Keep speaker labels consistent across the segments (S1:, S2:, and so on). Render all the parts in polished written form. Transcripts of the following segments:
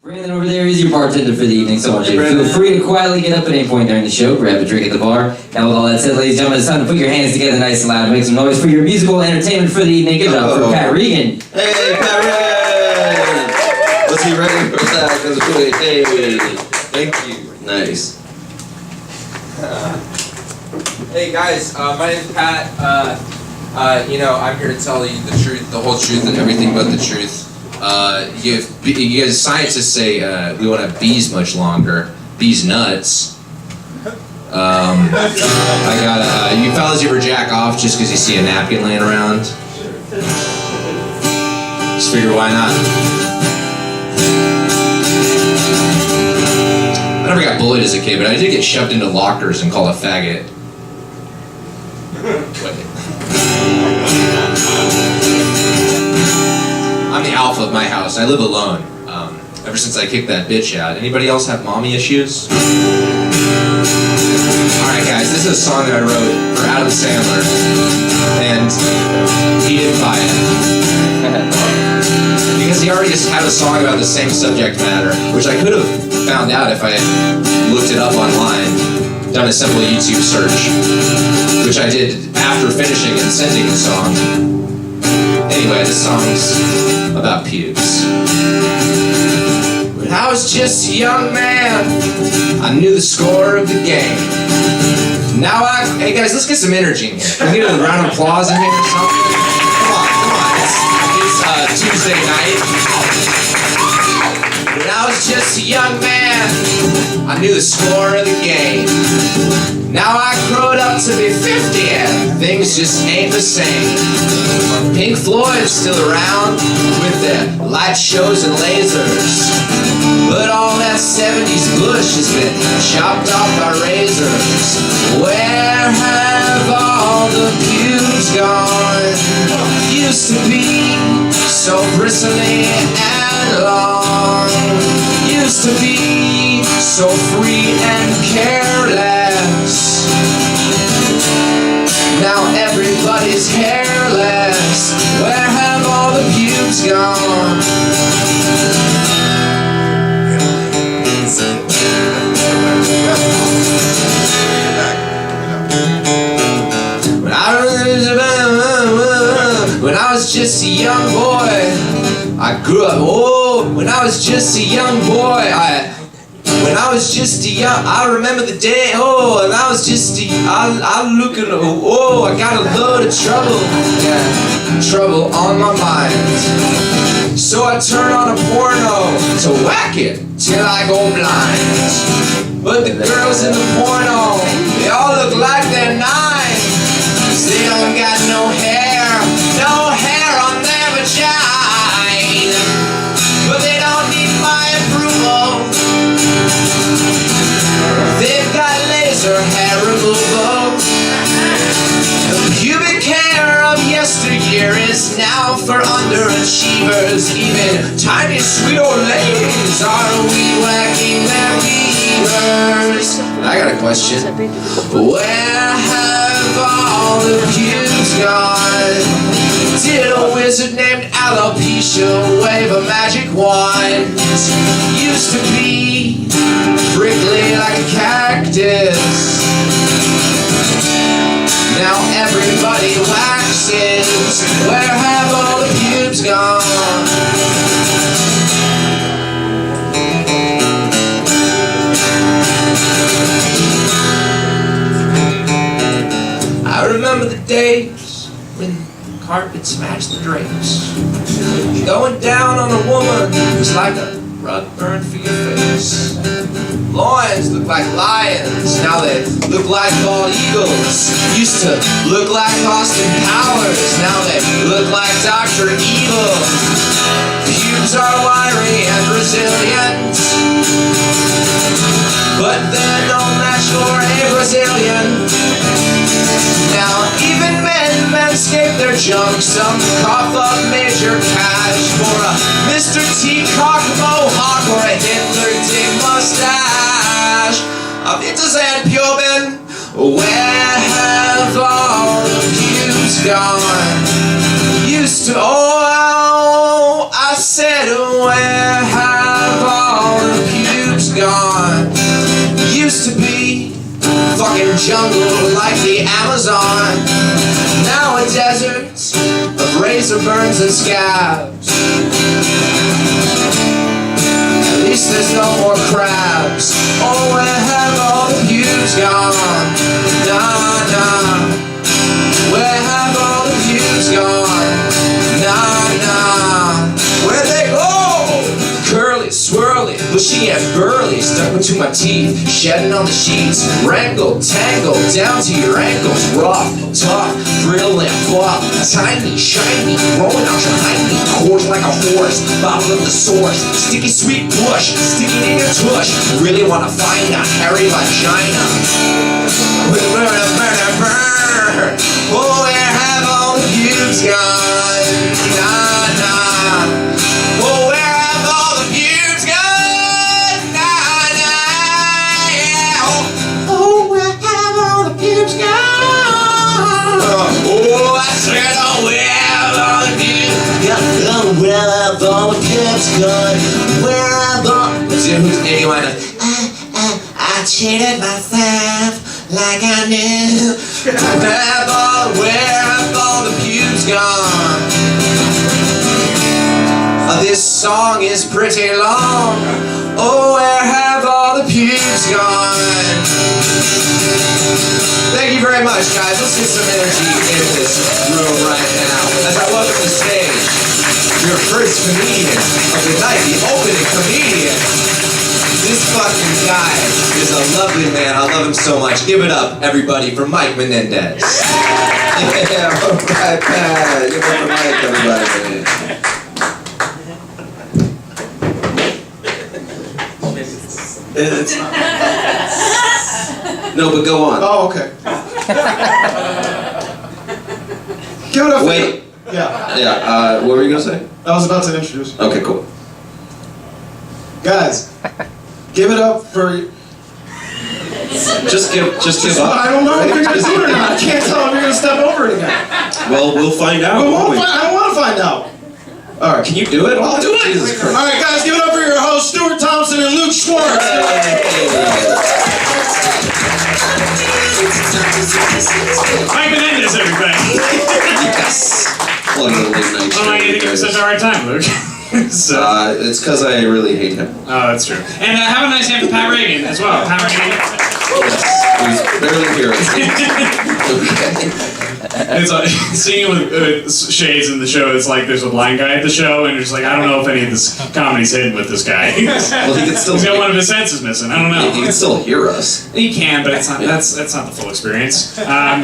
S1: Brandon over there is your bartender for the evening, so I want you to feel free to quietly get up at any point during the show, grab a drink at the bar. Now with all that said, ladies and gentlemen, it's time to put your hands together nice and loud and make some noise for your musical entertainment for the evening. Give it up for Pat Regan.
S2: Hey, Pat Regan! Was he ready for that? Hey, thank you. Nice.
S3: Hey guys, my name's Pat. I'm here to tell you the truth, the whole truth, and everything but the truth. You guys scientists say we won't have bees much longer. Bees nuts. I got you fellas ever jack off just because you see a napkin laying around? Just figure why not. I never got bullied as a kid, but I did get shoved into lockers and called a faggot. I'm the alpha of my house. I live alone. Ever since I kicked that bitch out. Anybody else have mommy issues? Alright guys, this is a song that I wrote for Adam Sandler. And he didn't buy it. Because he already just had a song about the same subject matter, which I could have found out if I had looked it up online, done a simple YouTube search, which I did after finishing and sending the song. Anyway, this song's about pubes. When I was just a young man, I knew the score of the game. Now hey guys, let's get some energy in here. Can we get a round of applause in here or something? Come on, it's Tuesday night. When I was just a young man, I knew the score of the game. Now I growed up to be 50 and things just ain't the same. Pink Floyd's still around with their light shows and lasers, but all that 70s bush has been chopped off by razors. Where have all the pubes gone? Used to be so bristly and long. Used to be so free and careless. Now everybody's hairless. Where have all the pubes gone? When I was just a young boy, I grew up. When I was just a young boy, I remember the day. I got a load of trouble, trouble on my mind. So I turn on a porno to whack it till I go blind. But the girls in the porno, they all look like they're 9. 'Cause they don't got no hair on their vagina. But they don't need my approval. They've got laser hair removal. The pubic hair of yesteryear is now for underachievers. Even tiny sweet old ladies are weed whacking their beavers. I got a question. Where have all the pubes gone? Did a wizard named Alopecia wave a magic wand? Used to be prickly like a cactus. Now everybody waxes. Where have all the pubes gone? I remember the days when carpets matched the drapes. Going down on a woman was like a rug burned for your face. Loins look like lions, now they look like bald eagles. Used to look like Austin Powers, now they look like Dr. Evil. Pubes are wiry and resilient, but they're no match for a Brazilian. Now even men manscape their junk. Some cough up major cash for a Mr. Teacock mohawk or a Hitler dick mustache. It's and Pubin. Where have all the pubes gone? Used to, I said, where have all burns and scabs. At least there's no more crabs. Oh, where have all the pubes gone? Nah, nah. Where have all the pubes gone? Nah, nah. Where'd they go? Curly, swirly, bushy and burly, stuck between my teeth, shedding on the sheets. Wrangled, tangled, down to your ankles. Rough, tough, brilliant, buff, tiny, shiny, rolling out your hiney, coarse like a horse, bottle of the source. Sticky sweet bush, sticking in your tush. Really wanna find a hairy vagina. Burn, burn, burn. Oh, where have all the pubes gone? Nah, nah. Oh, where have all the pubes gone? Nah, nah, yeah. Oh, where have all the pubes gone? Oh, I said, oh, where have all the pubes gone? Where have all the pubes gone? Where have all... Who's anyone? I cheated myself like I knew. Where have all the pubes gone? This song is pretty long. Oh, where have all the pubes gone? Thank you very much, guys. Let's get some energy in this room right now. As I welcome to the stage your first comedian of the night, the opening comedian. This fucking guy is a lovely man. I love him so much. Give it up, everybody, for Mike Menendez.
S2: Yeah, all right, Pat. Give it up for Mike, everybody. No, but go on.
S4: Oh, okay. Give it up.
S2: Wait.
S4: Yeah,
S2: Yeah, what were you gonna say?
S4: I was about to introduce.
S2: Okay, cool.
S4: Guys, give it up for...
S2: Just give up.
S4: I don't know if you're gonna do it or not. I can't tell if you're gonna step over it again.
S2: Well, we'll find out.
S4: I
S2: won't we?
S4: don't want to find out. All right.
S2: Can you do it?
S4: I'll do it.
S2: Jesus Christ.
S4: All right, guys, give it up for your hosts, Stuart Thompson and Luke Schwartz.
S5: Mike Menendez, everybody.
S2: Yes. Plug the late night
S5: Oh, you think it was such a hard time, Luke? So,
S2: it's because I really hate him.
S5: oh, that's true. And have a nice day for Pat Reagan as well. Pat Reagan.
S2: Yes. He's barely here. Okay.
S5: It's like seeing with shades in the show. It's like there's a blind guy at the show, and it's like I don't know if any of this comedy's hidden with this guy.
S2: Well, he can still.
S5: He's got one of his senses missing. I don't know.
S2: He can still hear us.
S5: He can, but it's not. That's not the full experience.
S2: I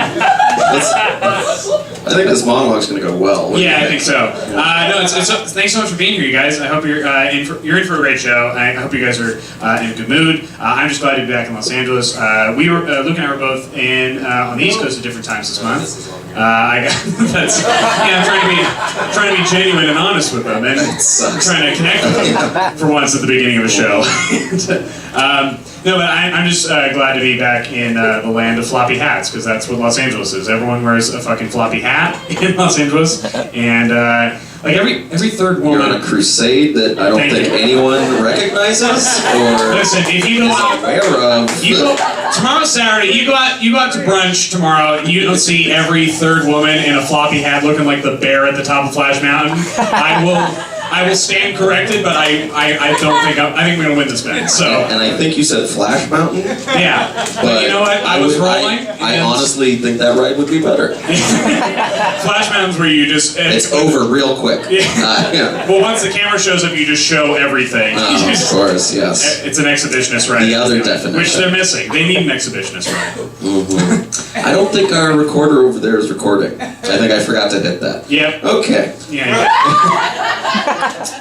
S2: think this monologue's gonna go well.
S5: Yeah, I think so. No, it's thanks so much for being here, you guys. I hope you're in for a great show. I hope you guys are in a good mood. I'm just glad to be back in Los Angeles. We were Luke and I were both on the East Coast at different times this month. I'm trying to be genuine and honest with them, and trying to connect with them for once at the beginning of a show. No, but I'm just glad to be back in the land of floppy hats, because that's what Los Angeles is. Everyone wears a fucking floppy hat in Los Angeles, and like every third woman.
S2: You're on a crusade that I don't think anyone recognizes or
S5: listen. If you go out,
S2: aware of.
S5: Tomorrow's Saturday. You go out to brunch tomorrow. You don't see every third woman in a floppy hat looking like the bear at the top of Flash Mountain. I will stand corrected, but I don't think I think we're gonna win this match. So.
S2: And I think you said Flash Mountain.
S5: Yeah, but you know what? I was rolling.
S2: I honestly think that ride would be better.
S5: Flash Mountain's where you just
S2: it's over real quick.
S5: Yeah. Well, once the camera shows up, you just show everything.
S2: Oh, of course, yes.
S5: It's an exhibitionist ride.
S2: The other definition,
S5: which they're missing. They need an exhibitionist ride.
S2: Mm-hmm. I don't think our recorder over there is recording. I think I forgot to hit that.
S5: Yep.
S2: Okay.
S5: Yeah.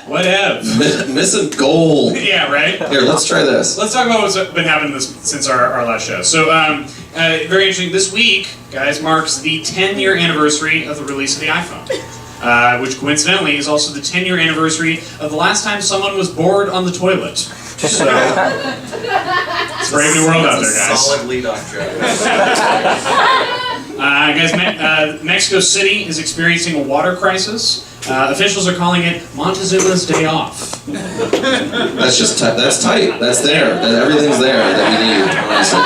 S5: Whatever.
S2: Missing gold.
S5: Yeah, right?
S2: Here, let's try this.
S5: Let's talk about what's been happening since our last show. So, very interesting. This week, guys, marks the 10-year anniversary of the release of the iPhone, which coincidentally is also the 10-year anniversary of the last time someone was bored on the toilet. So, it's a brave new world out there, guys.
S2: Solid lead-off track.
S5: Guys, Mexico City is experiencing a water crisis. Officials are calling it Montezuma's Day Off.
S2: That's just that's tight. That's there. Everything's there that we need, honestly.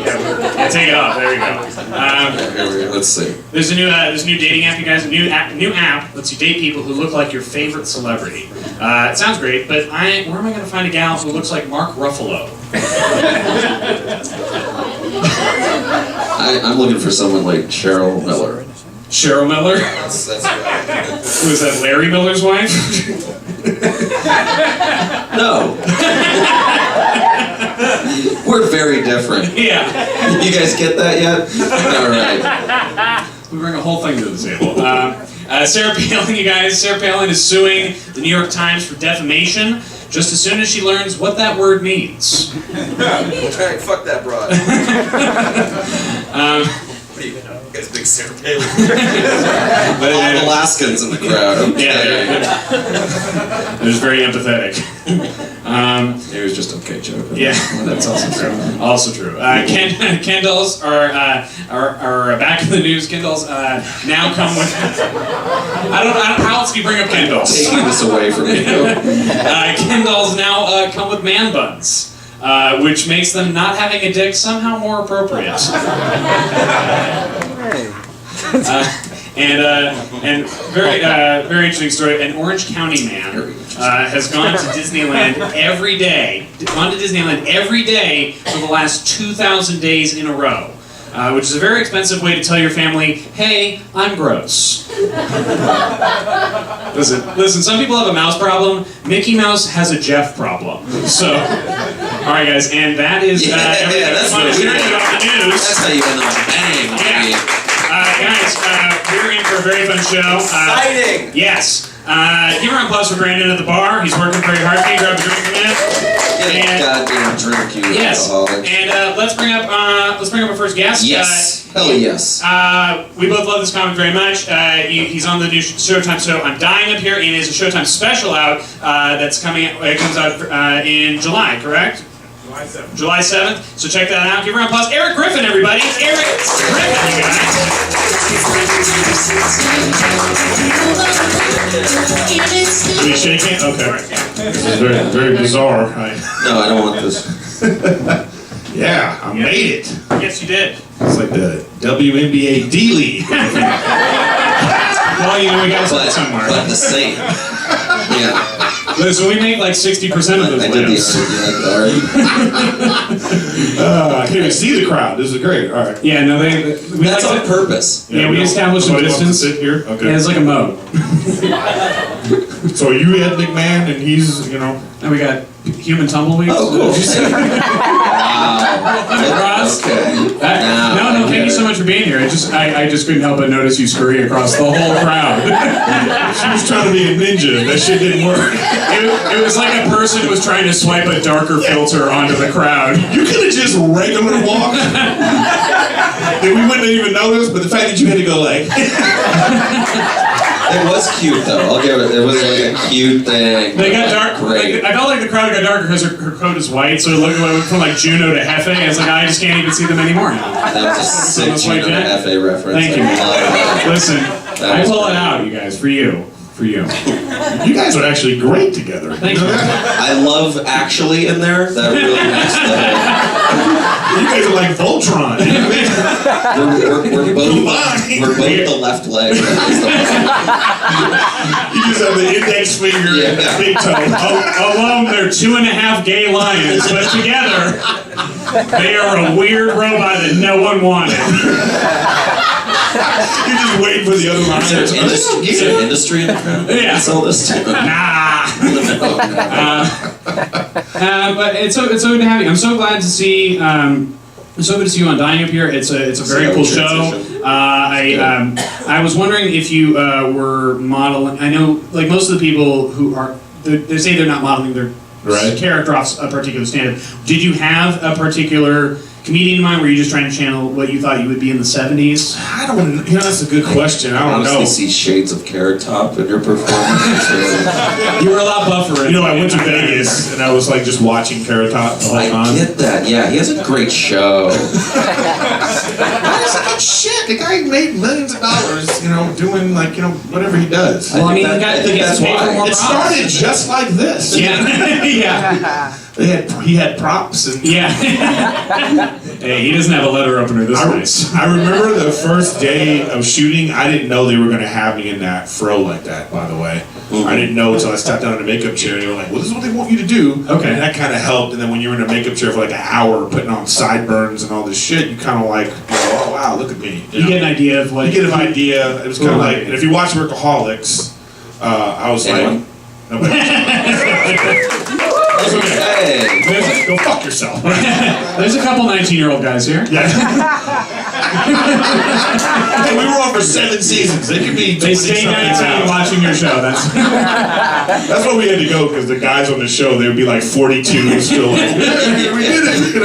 S5: Yeah, Yeah, take it off. There we go.
S2: Here we go. Let's see.
S5: There's a new dating app, you guys. A new app lets you date people who look like your favorite celebrity. It sounds great, but where am I going to find a gal who looks like Mark Ruffalo?
S2: I'm looking for someone like Cheryl Miller.
S5: Cheryl Miller?
S2: That's right.
S5: Who is that, Larry Miller's wife?
S2: No. We're very different.
S5: Yeah.
S2: You guys get that yet? All right.
S5: We bring a whole thing to the table. Sarah Palin, you guys. Sarah Palin is suing the New York Times for defamation just as soon as she learns what that word means.
S2: Alright, fuck that broad. What do you guys big Sarah Palin? All Alaskans in the crowd. Okay.
S5: Yeah. It was very empathetic.
S2: It was just okay joking.
S5: Yeah, that's also true. Also true. Ken dolls are back in the news. Ken dolls now come with. I don't know how else do you bring up Ken dolls.
S2: Taking this away from me.
S5: Ken dolls now come with man buns. Which makes them not having a dick somehow more appropriate. And very interesting story. An Orange County man has gone to Disneyland every day. Gone to Disneyland every day for the last 2,000 days in a row. Which is a very expensive way to tell your family, hey, I'm gross. Listen, some people have a mouse problem. Mickey Mouse has a Jeff problem. So, all right, guys, and that is everything
S2: that's
S5: I want to share with you on the news.
S2: That's how you end on a bang.
S5: Yeah. Guys, we're in for a very fun show.
S2: Exciting!
S5: Yes. Give a round of applause for Brandon at the bar. He's working very hard. Can you grab a drink from him?
S2: Get a goddamn drink, you
S5: Yes.
S2: alcoholic.
S5: And let's bring up our first guest.
S2: Yes. Hell yes.
S5: We both love this comic very much. He's on the new Showtime show. I'm Dying Up Here, and there's a Showtime special out that's coming. It comes out in July, correct? July 7th. So check that out. Give a round of applause. Eric Griffin, everybody. It's Eric Griffin, you guys.
S4: Are we shaking? Okay. This is very, very bizarre.
S2: No, I don't want this.
S4: Yeah, I made it.
S5: Yes, you did.
S4: It's like the WNBA D-League.
S5: Well, you know, we got to start somewhere.
S2: But the same. Yeah.
S5: Listen, we make like 60% of those
S2: I did
S5: layups.
S4: I can't even see the crowd. This is great. All right.
S5: Yeah, no,
S2: That's
S5: like
S2: on purpose.
S5: Yeah, we established some
S4: Somebody wants to
S5: distance.
S4: sit here? Okay.
S5: Yeah, it's like a moat.
S4: So are you ethnic man and he's, you know.
S5: And we got human tumbleweeds.
S2: Oh, cool. Wow. Okay.
S5: No, thank you so much for being here. I just couldn't help but notice you scurry across the whole crowd.
S4: She was trying to be a ninja. That shit didn't work.
S5: It was like a person was trying to swipe a darker filter onto the crowd.
S4: You could have just regular walked. And we wouldn't have even noticed, but the fact that you had to go like...
S2: It was cute though. I'll give it. It was like a cute thing.
S5: They got dark.
S2: Great.
S5: I felt like the crowd got darker because her coat is white, so it looked like it went from like Juno to Hefe. And it's like I just can't even see them anymore now.
S2: That was a sick Juno FA reference.
S5: Thank you.
S2: I love that.
S5: Listen, I
S2: was
S5: pull it
S2: great.
S5: out, you guys, for you. For you.
S4: You guys are actually great together.
S5: Thank you.
S2: I love actually in there. That really makes the.
S4: You guys are like Voltron.
S2: We're both the left leg.
S4: You just have the index finger and the big toe.
S5: Alone, they're 2.5 gay lions, but together, they are a weird robot that no one wanted.
S4: You're just waiting for the other line.
S2: Is there industry in the crowd?
S5: Yeah.
S2: Sell this too.
S5: Nah. But it's so good to have you. I'm so glad to see. It's so good to see you on Dying Up Here. It's a very cool show. I was wondering if you were modeling. I know, like most of the people who are, they say they're not modeling their character off a particular stand-up. Did you have a particular comedian in mind? Were you just trying to channel what you thought you would be in the 70s?
S4: I don't. You know, that's a good question. I don't know.
S2: See shades of Carrot Top in your performance.
S5: You were a lot buffer.
S4: You know, I went to Vegas and I was like just watching Carrot Top the whole
S2: I
S4: time.
S2: get that. Yeah, he has a great show.
S4: That's a good shit. The guy made millions of dollars, you know, doing like, you know, whatever he does.
S5: Well, I mean,
S2: I think that's why.
S5: more
S4: It started just like this.
S5: Yeah. Yeah.
S4: he had props and
S5: Yeah. Hey, he doesn't have a letter opener this nice.
S4: I remember the first day of shooting, I didn't know they were going to have me in that fro like that, by the way. I didn't know until I sat down in a makeup chair and they were like, well, this is what they want you to do.
S5: Okay.
S4: And that kind of helped. And then when you're in a makeup chair for like an hour putting on sideburns and all this shit, you kind of like, oh, wow, look at me.
S5: You get an idea of what...
S4: You get an idea. It was kind of like, and if you watch Workaholics, I was like... Nobody.
S2: Hey.
S4: Go fuck yourself.
S5: There's a couple 19-year-old guys here.
S4: Yeah. Hey, we were on for 7 seasons. They could be.
S5: They stay 19 watching your show. That's
S4: why we had to go, because the guys on the show, they would be like 42 still like, we did it.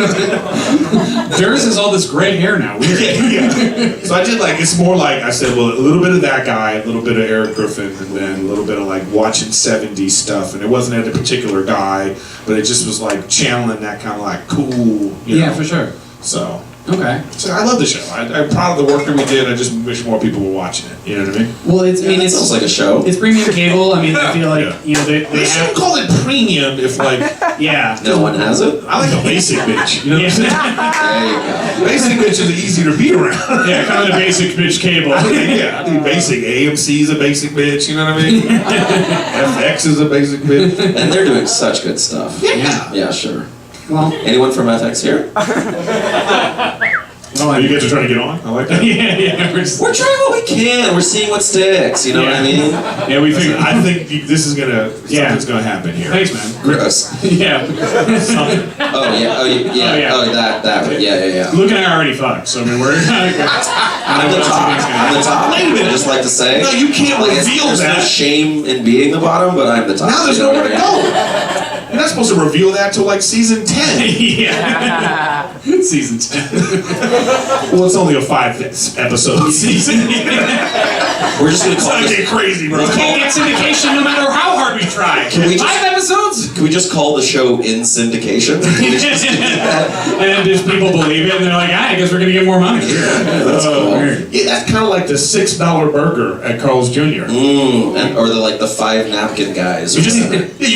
S5: Durs has all this gray hair now. Weird.
S4: Yeah. So I did like, it's more like, I said, well, a little bit of that guy, a little bit of Eric Griffin, and then a little bit of like watching 70s stuff. And it wasn't any particular guy, but it just was like channeling that kind of like cool, you know?
S5: For sure.
S4: So.
S5: Okay.
S4: So I love the show. I'm proud of the work that we did. I just wish more people were watching it. You know what I mean?
S5: Well, it's. I mean,
S2: That
S5: it's
S2: sounds like a show.
S5: It's premium cable. I mean, I feel like you know they
S4: They
S5: have.
S4: shouldn't call it premium if like
S5: Yeah.
S2: No one has it?
S4: I like a basic bitch. You know what I'm
S5: Yeah.
S4: saying? Basic bitches are easy to be around.
S5: Yeah, kind of the basic bitch cable.
S4: Yeah, I need basic. AMC's a basic bitch. You know what I mean? FX is a basic bitch.
S2: And they're doing such good stuff.
S4: Yeah.
S2: Yeah, sure.
S5: Well,
S2: Anyone from FX here?
S4: Oh, you guys are trying to get on? I like that.
S5: yeah.
S2: We're trying what we can. We're seeing what sticks. You know what I mean?
S5: Yeah, we figured.
S4: I think this is gonna.
S5: Yeah.
S4: Something's gonna happen here.
S5: Thanks, man.
S2: Gross.
S5: Yeah.
S4: Something.
S2: Oh yeah. Oh yeah.
S5: Oh, yeah.
S2: Oh that. Yeah.
S5: Luke and I already fucked, so I mean we're.
S2: I'm the top. I'm the top.
S4: Wait a minute.
S2: I just like to say.
S4: No, you can't
S2: Like,
S4: reveal
S2: there's
S4: that.
S2: no shame in being the bottom, but I'm the top.
S4: Now there's
S2: You know
S4: nowhere to
S2: what I mean?
S4: go. You're not supposed to reveal that till like season 10.
S5: yeah. Season 10.
S4: Well, it's only a 5-episode season.
S2: We're just gonna
S4: It's
S2: call
S4: not
S2: this.
S4: get crazy, bro.
S5: We can't get syndication no matter how hard we try.
S2: Can we just-
S5: 5 episodes?
S2: Can we just call the show In Syndication? Can we just do that?
S5: And then just people believe it, and they're like, I guess we're gonna get more money.
S2: That's cool.
S5: Weird.
S4: Yeah, that's kind of like the $6 burger at Carl's Jr.
S2: Or the 5 napkin guys.
S4: You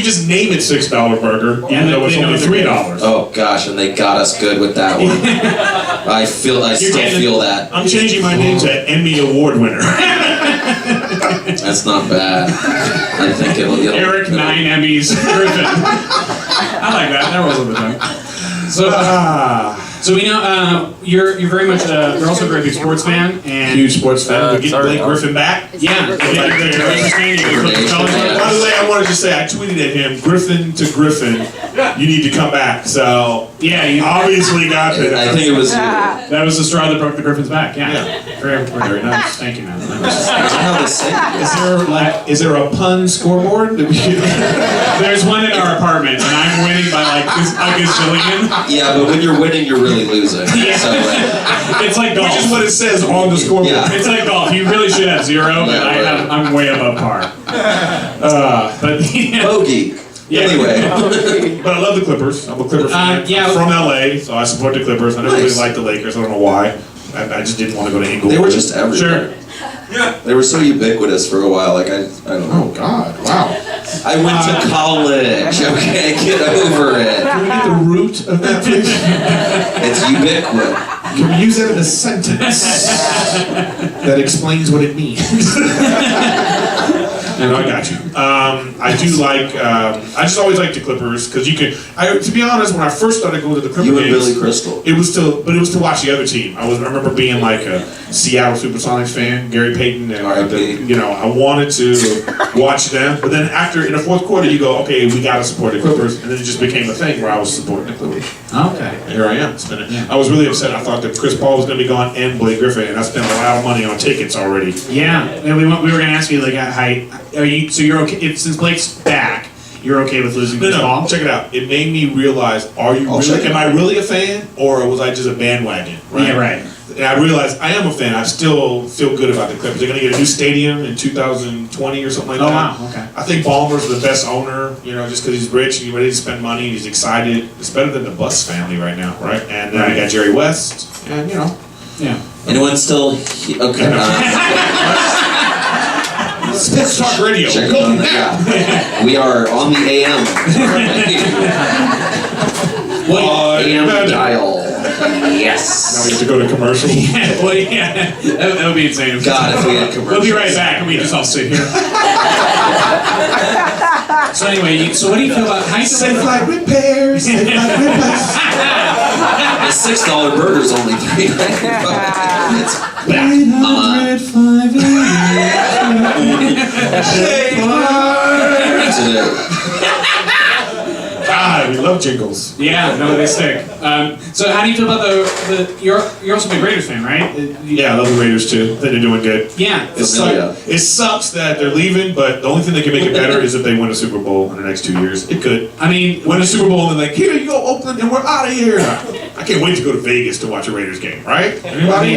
S4: just name it $6 burger,
S5: Yeah,
S4: even though it's
S5: they know
S4: only
S5: they're
S4: $3.
S2: Oh gosh, and they got us good with that one. I still feel that.
S4: I'm changing my name to Emmy Award winner.
S2: That's not bad. I think it'll
S5: Eric, 9 Emmys. Griffin. I like that. That was a bit fun. So we know you're very much you're also a very big sports fan and
S4: Huge sports fan. We get Blake Griffin back.
S5: yeah. You're a Rangers fan, you're a Coach College fan.
S4: By the way, I wanted to say I tweeted at him, Griffin to Griffin, you need to come back. So
S5: Yeah, you,
S4: obviously got it.
S2: I think it was.
S5: that was the straw that broke the Griffin's back. Yeah,
S4: Yeah.
S5: very nice. Thank you, man.
S2: How they say it.
S4: Is there a pun scoreboard?
S5: There's one in our apartment, and I'm winning by like a gazillion.
S2: Yeah, but when you're winning, you're really losing.
S5: Yeah.
S2: So
S5: It's like golf.
S4: Which is what it says on the scoreboard.
S2: Yeah.
S5: It's like golf. You really should have 0, but
S2: Yeah,
S5: I'm way above par. But yeah.
S2: bogey.
S5: Yeah.
S2: Anyway.
S4: But I love the Clippers. I'm a Clipper fan.
S5: yeah.
S4: I'm from LA, so I support the Clippers. I never
S2: Nice.
S4: really liked the Lakers. I don't know why. I just didn't want to go to Inglewood.
S2: They were just everywhere.
S5: Sure.
S2: They were so ubiquitous for a while. Like I don't know.
S4: Oh God! Wow.
S2: I went to college. Okay, get over it.
S4: Can we get the root of that, please?
S2: It's ubiquitous.
S4: Can we use that in a sentence that explains what it means? No, I got you. I do like. I just always like the Clippers because you can. To be honest, when I first started going to the Clipper
S2: You and
S4: games,
S2: Billy Crystal.
S4: it was to watch the other team. I remember being like a Seattle Supersonics fan, Gary Payton, and
S2: R.I.P.
S4: I wanted to watch them. But then in the fourth quarter, you go, okay, we got to support the Clippers, and then it just became a thing where I was supporting the Clippers.
S5: Okay.
S4: And here I am. I was really upset. I thought that Chris Paul was going to be gone and Blake Griffin, and I spent a lot of money on tickets already.
S5: Yeah, and we were gonna ask you like, are you? So you're okay since Blake's back? You're okay with losing Chris Paul?
S4: No, check it out. It made me realize: am I really a fan, or was I just a bandwagon? Right?
S5: Yeah, right.
S4: And I realized I am a fan. I still feel good about the Clippers. They're going to get a new stadium in 2020 or something like that.
S5: Oh wow, okay.
S4: I think Ballmer's the best owner, just because he's rich and he's ready to spend money and he's excited. It's better than the Buss family right now, right? And then I got Jerry West, and
S5: Yeah.
S2: Anyone still? Okay.
S4: Sports Talk Radio.
S2: Check
S4: Go
S2: it out.
S4: now.
S2: Yeah. We are on the AM. AM dial. Yes.
S4: Now we have to go to commercial.
S5: Well, yeah, that would be insane.
S2: God, if we had commercials.
S5: We'll be right back, and we just all sit here. So anyway, so what do you feel about how you feel
S4: Safe
S5: about
S4: like repairs. Safe like repairs.
S2: The $6 burger's only $3.95. It's
S4: God, we love jingles.
S5: Yeah, no, they stick. So how do you feel about the you're also a big Raiders fan, right?
S4: Yeah, I love the Raiders too. They're doing good.
S5: Yeah.
S4: It sucks that they're leaving, but the only thing that can make it better is if they win a Super Bowl in the next 2 years. It could.
S5: I mean,
S4: Win a Super Bowl and then like, here you go, Oakland, and we're out of here. I can't wait to go to Vegas to watch a Raiders game, right? Anybody?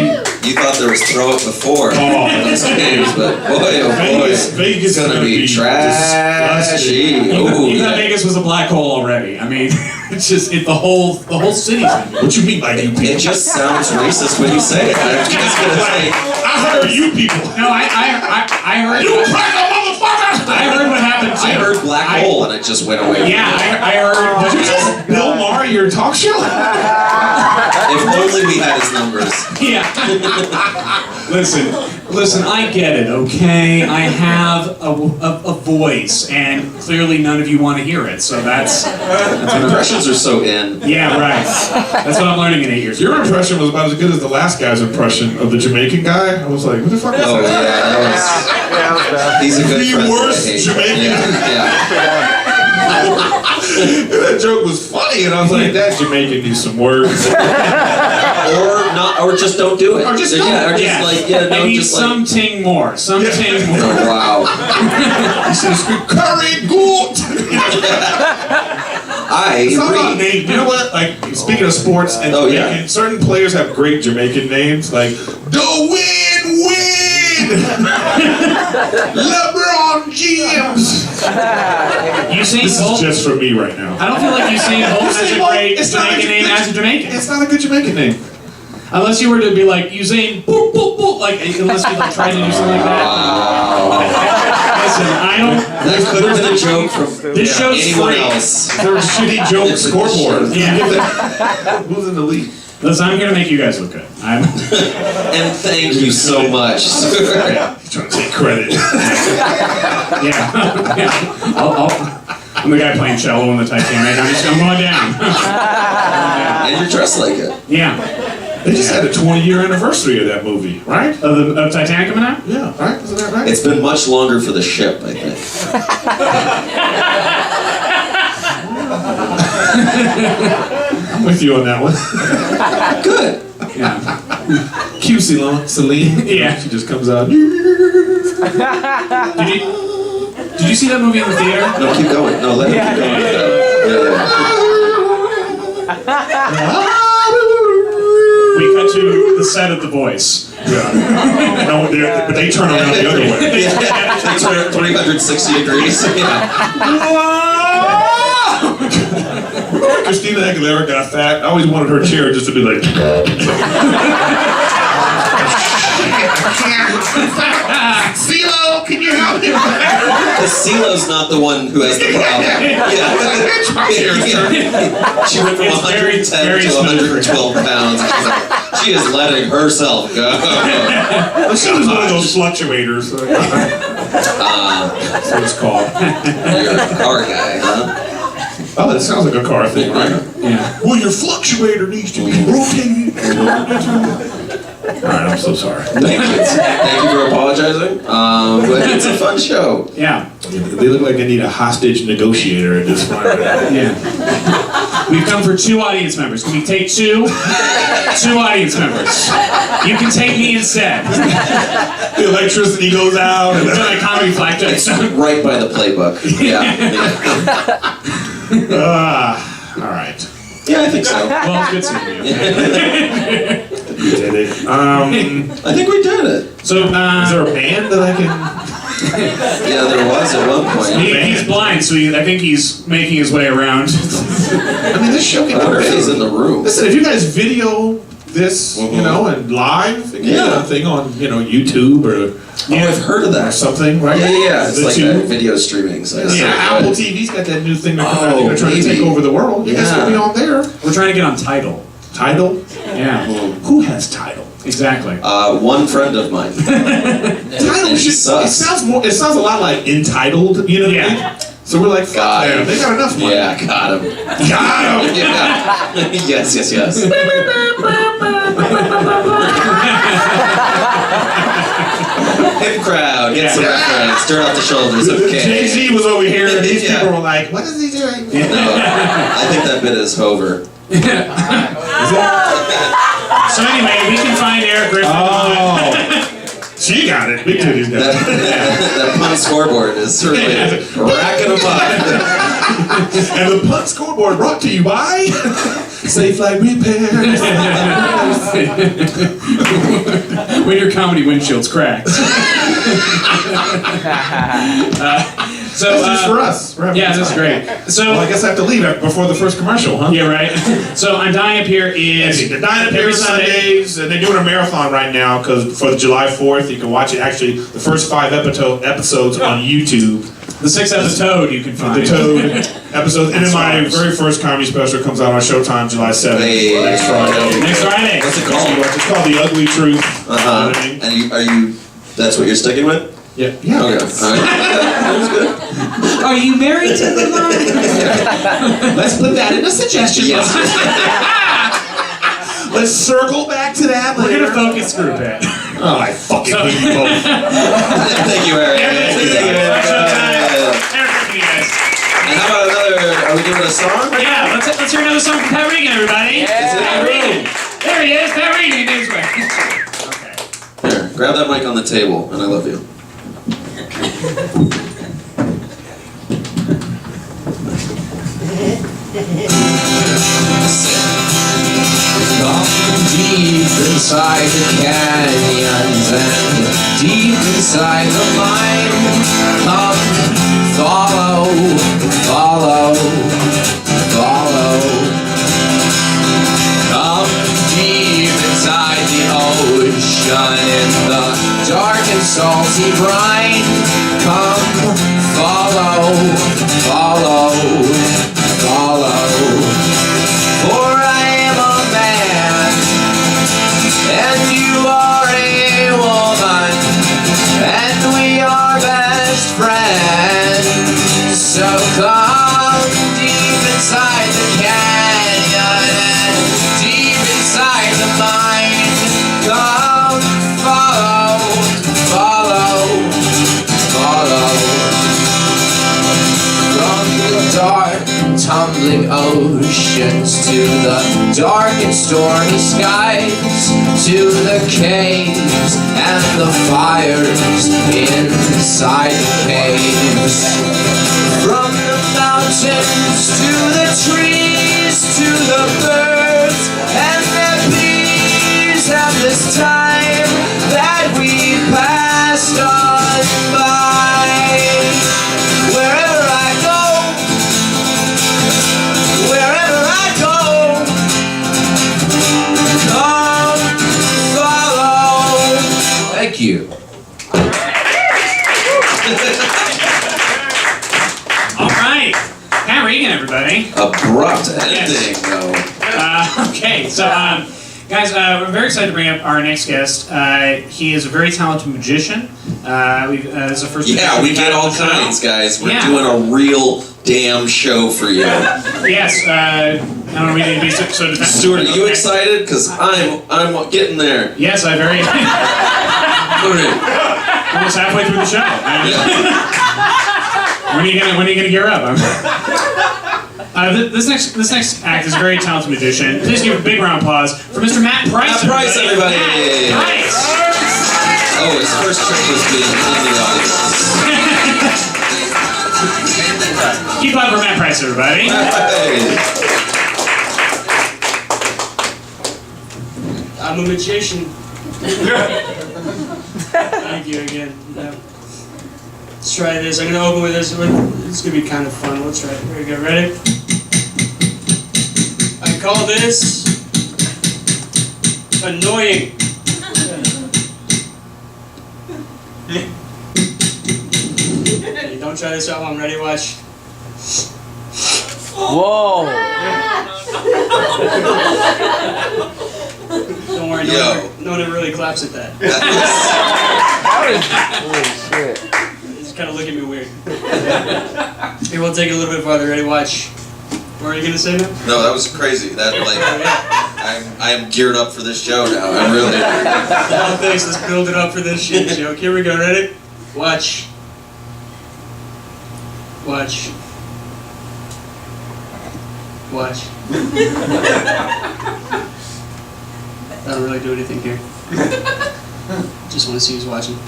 S2: You thought there was throw it before those games, but boy, oh boy,
S4: Vegas
S2: it's gonna be trashy.
S5: you thought Vegas was a black hole already. I mean, it's just the whole city's in it.
S4: What you mean by you people?
S2: It just sounds racist when you say it. I'm just gonna say.
S4: I heard you people.
S5: No, I heard.
S4: You cracker motherfucker!
S5: I heard what happened too.
S2: I heard black hole and it just went away.
S5: Yeah, I heard.
S4: Did you just Bill Maher your talk show?
S2: If only we had his numbers.
S5: Yeah. Listen, I get it, okay? I have a voice, and clearly none of you want to hear it, so that's
S2: Impressions are so in.
S5: yeah, right. That's what I'm learning in 8 years.
S4: Your impression was about as good as the last guy's impression of the Jamaican guy. I was like, what the fuck is
S2: Oh
S4: that?
S2: yeah, that was. He's a good
S4: The
S2: friend.
S4: worst
S2: I hate.
S4: Jamaican.
S2: Yeah.
S4: That joke was funny, and I was like, that Jamaican needs some work.
S2: Or not, or just don't do it.
S4: Or just
S2: yeah,
S4: don't.
S2: or just like yeah, no,
S5: I need
S2: just like.
S5: something more. Something more.
S2: Oh, wow.
S4: He says, curry goat.
S2: I
S4: It's all about
S2: agree.
S4: names. You know what? Like, speaking of sports and
S2: Oh,
S4: Jamaican,
S2: yeah.
S4: certain players have great Jamaican names, like the win. LeBron James.
S5: Usain
S4: This
S5: Bolt.
S4: is just for me right now.
S5: I don't feel like Usain Bolt has a
S4: Usain Bolt,
S5: great
S4: it's not a
S5: Jamaican
S4: good-
S5: name as a Jamaican.
S4: It's not a good Jamaican name.
S5: Unless you were to be like Usain boop boop boop, like unless you like tried to do something like that. Listen, I don't.
S2: That could have been a joke from
S5: This show's
S2: anyone
S5: free.
S2: else.
S4: They're a shitty joke
S2: It's a
S4: scoreboard.
S5: Yeah.
S4: Who's in the league?
S5: Listen, I'm here to make you guys look good. I'm.
S2: And thank you so much.
S4: He's trying to take credit.
S5: Yeah. Yeah. I'm the guy playing cello in the Titanic. I'm going down.
S2: And you're dressed like it.
S5: Yeah.
S4: They just had a 20-year anniversary of that movie, right?
S5: Of Titanic coming out?
S4: Yeah, right? Isn't that right?
S2: It's been much longer for the ship, I think.
S4: I'm with you on that one.
S2: Good.
S5: Yeah.
S4: Cue Celine.
S5: Yeah.
S4: She just comes out.
S5: Did you see that movie in the theater?
S2: No, keep going. No, let him keep going.
S5: We cut to the set of The Voice.
S4: Yeah. No, but they turn around the other way.
S2: Yeah. They turn 360 degrees.
S4: Remember Christina Aguilera got fat? I always wanted her chair just to be like. CeeLo, can you help me?
S2: Because CeeLo's not the one who has the problem. She went from 110 to 112 pounds. She is letting herself go.
S4: She was one of those fluctuators. That's what it's called.
S2: You're a car guy, huh?
S4: Oh, that sounds like a car thing, right?
S5: Yeah.
S4: Well, your fluctuator needs to be rotated. Alright, I'm so sorry.
S2: Thank you. Thank you for apologizing. But it's a fun show.
S5: Yeah.
S4: They look like they need a hostage negotiator at this point.
S5: Yeah. We've come for 2 audience members. Can we take 2? 2 audience members. You can take me instead.
S4: The electricity goes out.
S5: We're doing a comedy flag
S2: It's right by the playbook. Yeah.
S4: Alright.
S2: Yeah, I think so.
S5: Well, it's good seeing you.
S4: We did it.
S2: I think we did it.
S5: So,
S4: Is there a band that I can...
S2: Yeah, there was at one point.
S5: he's blind, so I think he's making his way around.
S4: I mean, this show
S2: I
S4: can
S2: wonder
S4: go
S2: if he's in the room.
S4: Listen, if you guys video this,
S2: Mhm.
S4: you know, and live. It can
S2: Yeah.
S4: be a thing on, you know, YouTube or
S2: Oh, I've heard of
S4: or
S2: that.
S4: something, right?
S2: Yeah. It's
S4: The
S2: like
S4: tube.
S2: that video streaming. So it's
S4: Yeah,
S2: so
S4: Apple
S2: good.
S4: TV's got that new thing they're coming
S2: Oh,
S4: out. They're trying to take
S2: maybe.
S4: over the world. You guys
S2: Yeah.
S4: will be on there.
S5: We're trying to get on Tidal.
S4: Tidal?
S5: Yeah,
S4: Who has Tidal?
S5: exactly.
S2: One friend of mine.
S4: Tidal
S2: And
S4: should,
S2: sucks.
S4: it sounds a lot like Entitled, you know what I mean?
S5: Yeah.
S4: So we're like, fuck
S2: Got
S4: them.
S2: him.
S4: They got enough money.
S2: Yeah, got him.
S4: Got 'em.
S2: Yeah. Yes. Hip crowd, get some reference, stir out the shoulders, okay.
S4: Jay-Z was over here and these
S2: Yeah.
S4: people were like, what is he doing?
S2: No, I think that bit is Hover.
S5: So anyway, we can find Eric Griffin on.
S4: Oh. She got it. Big titties got
S2: That,
S4: it.
S2: that pun scoreboard is certainly racking them up.
S4: And the punt scoreboard brought to you by Safe Flight Repairs.
S5: When your comedy windshield's cracked. So
S4: This is for us. We're having
S5: yeah,
S4: a
S5: that's
S4: time.
S5: great. So
S4: Well, I guess I have to leave before the first commercial, huh?
S5: yeah, right. So I'm Dying Up Here is
S4: They're dying up
S5: every
S4: every Sundays, and they're doing a marathon right now because for the July 4th, you can watch it. Actually, the first 5 episodes on YouTube.
S5: The 6th episode you can find.
S4: The Toad episodes, and then my very first comedy special comes out on Showtime July 7th.
S2: Hey.
S4: Next Friday.
S5: Next Friday.
S2: What's it called?
S4: It's called The Ugly Truth.
S2: Uh-huh.
S4: You know what I mean?
S2: And are you, that's what you're sticking with?
S4: Yeah. Yeah.
S2: Okay. All right. Sounds good.
S5: Are you married to the mom?
S4: Let's put that in a suggestion
S2: Yes.
S4: box. Let's circle back to that
S5: We're
S4: later.
S5: gonna focus group it.
S4: Oh, I fucking hate you both.
S2: Thank you, Eric. Thank you, Eric.
S5: Eric Griffin, you guys.
S2: And how about another, are we doing a song?
S5: Yeah, let's hear another song from Pat Regan, everybody.
S2: Is it
S5: Pat Regan. There he is, Pat Regan. His way. Okay.
S2: Here, grab that mic on the table, and I love you.
S3: Deep inside the canyons and deep inside the mine, come follow, follow, follow. Come deep inside the ocean in the dark and salty brine. Come follow, follow, follow. For I am a man, and you are a woman, and we are best friends. So come deep inside the canyon and deep inside the mine. Come follow, follow, follow. From the dark, tumbling oceans to the dark and stormy skies, to the caves and the fires inside the caves. From the mountains to the trees, to the birds and the bees, and this time that we passed on by. Wherever I go, wherever I go, come follow. Thank you.
S5: All right. Pat Regan, everybody.
S2: Abrupt ending, though.
S5: Okay, so guys, we're very excited to bring up our next guest. He is a very talented magician. This is the first.
S2: Yeah, we get all
S5: show.
S2: kinds, guys. We're
S5: Yeah.
S2: doing a real damn show for you.
S5: Yes. I don't know. We need to be so defensive.
S2: Stuart, are you excited? Because I'm getting there.
S5: Yes, I very.
S2: All right.
S5: Almost halfway through the show. When are you gonna gear up? This next act is a very talented magician. Please give a big round of applause for Mr. Matt Price.
S2: Matt Price, everybody.
S5: Matt Price.
S2: Oh, his first trick was being in the audience.
S5: Keep up for Matt Price, everybody.
S2: Hey.
S6: I'm a magician. Thank you again. Let's try this. I'm gonna open with this. It's gonna be kind of fun. Let's try it. Here we go. Ready? I call this annoying. Okay, don't try this at home. Ready? Watch.
S7: Whoa!
S6: Don't worry, no one ever really claps at that.
S7: Holy shit.
S6: Just kind of look at me weird. Here, we'll take it a little bit farther. Ready? Watch. What are you gonna say now?
S2: No, that was crazy. That like, I am geared up for this show now. I really.
S6: Oh, thanks. Let's build it up for this shit joke. Here we go. Ready? Watch. Watch. Watch. I don't really do anything here. Just want to see who's watching.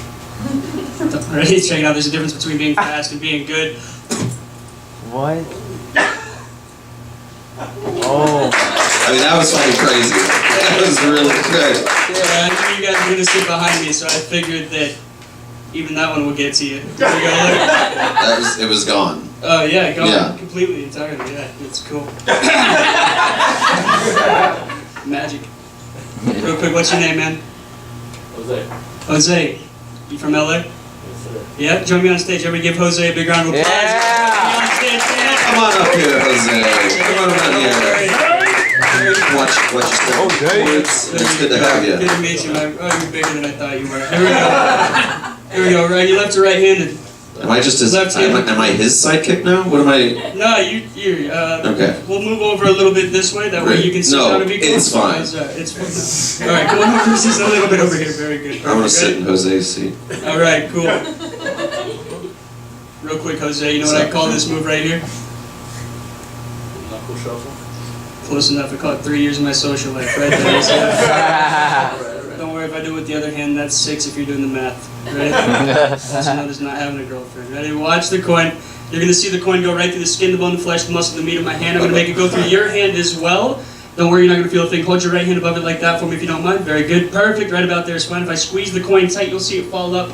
S6: Ready? Check it out. There's a difference between being fast and being good.
S7: What? Oh.
S2: I mean, that was fucking crazy. That was really good.
S6: Yeah, I knew you guys were going to sit behind me, so I figured that even that one will get to you. There we go, look.
S2: It was gone.
S6: Oh, yeah, gone.
S2: Yeah.
S6: Completely, entirely. Yeah, it's cool. Magic. Real quick, what's your name, man?
S8: Jose.
S6: Jose. You from LA?
S8: Yes, sir.
S6: Yeah, join me on stage. Everybody give Jose a big round of applause.
S7: Yeah.
S6: On stage, man.
S2: Come on up here, Jose. Come on around here. Watch your step.
S7: Okay.
S2: It's good to have you.
S6: Good to meet you, man. Oh, you're bigger than I thought you were. Here we go. Here we go. Right, you left or right-handed?
S2: Am I just his?
S6: Left-handed.
S2: Am I his sidekick now? What am I?
S6: No, you.
S2: Okay.
S6: We'll move over a little bit this way. That way you can sit
S2: No,
S6: down and be cool.
S2: it's fine.
S6: It's fine. All right, come on over just a little bit over here. Very good.
S2: I want to sit in Jose's seat.
S6: All right, cool. Real quick, Jose. You know what I call this move right here?
S8: Knuckle shuffle.
S6: Close enough. I call it 3 years of my social life. Right there. So, don't worry if I do it with the other hand. That's 6 if you're doing the math. Ready? That's another not having a girlfriend. Ready? Watch the coin. You're going to see the coin go right through the skin, the bone, the flesh, the muscle, the meat of my hand. I'm going to make it go through your hand as well. Don't worry, you're not going to feel a thing. Hold your right hand above it like that for me if you don't mind. Very good. Perfect. Right about there is fine. If I squeeze the coin tight, you'll see it fall up.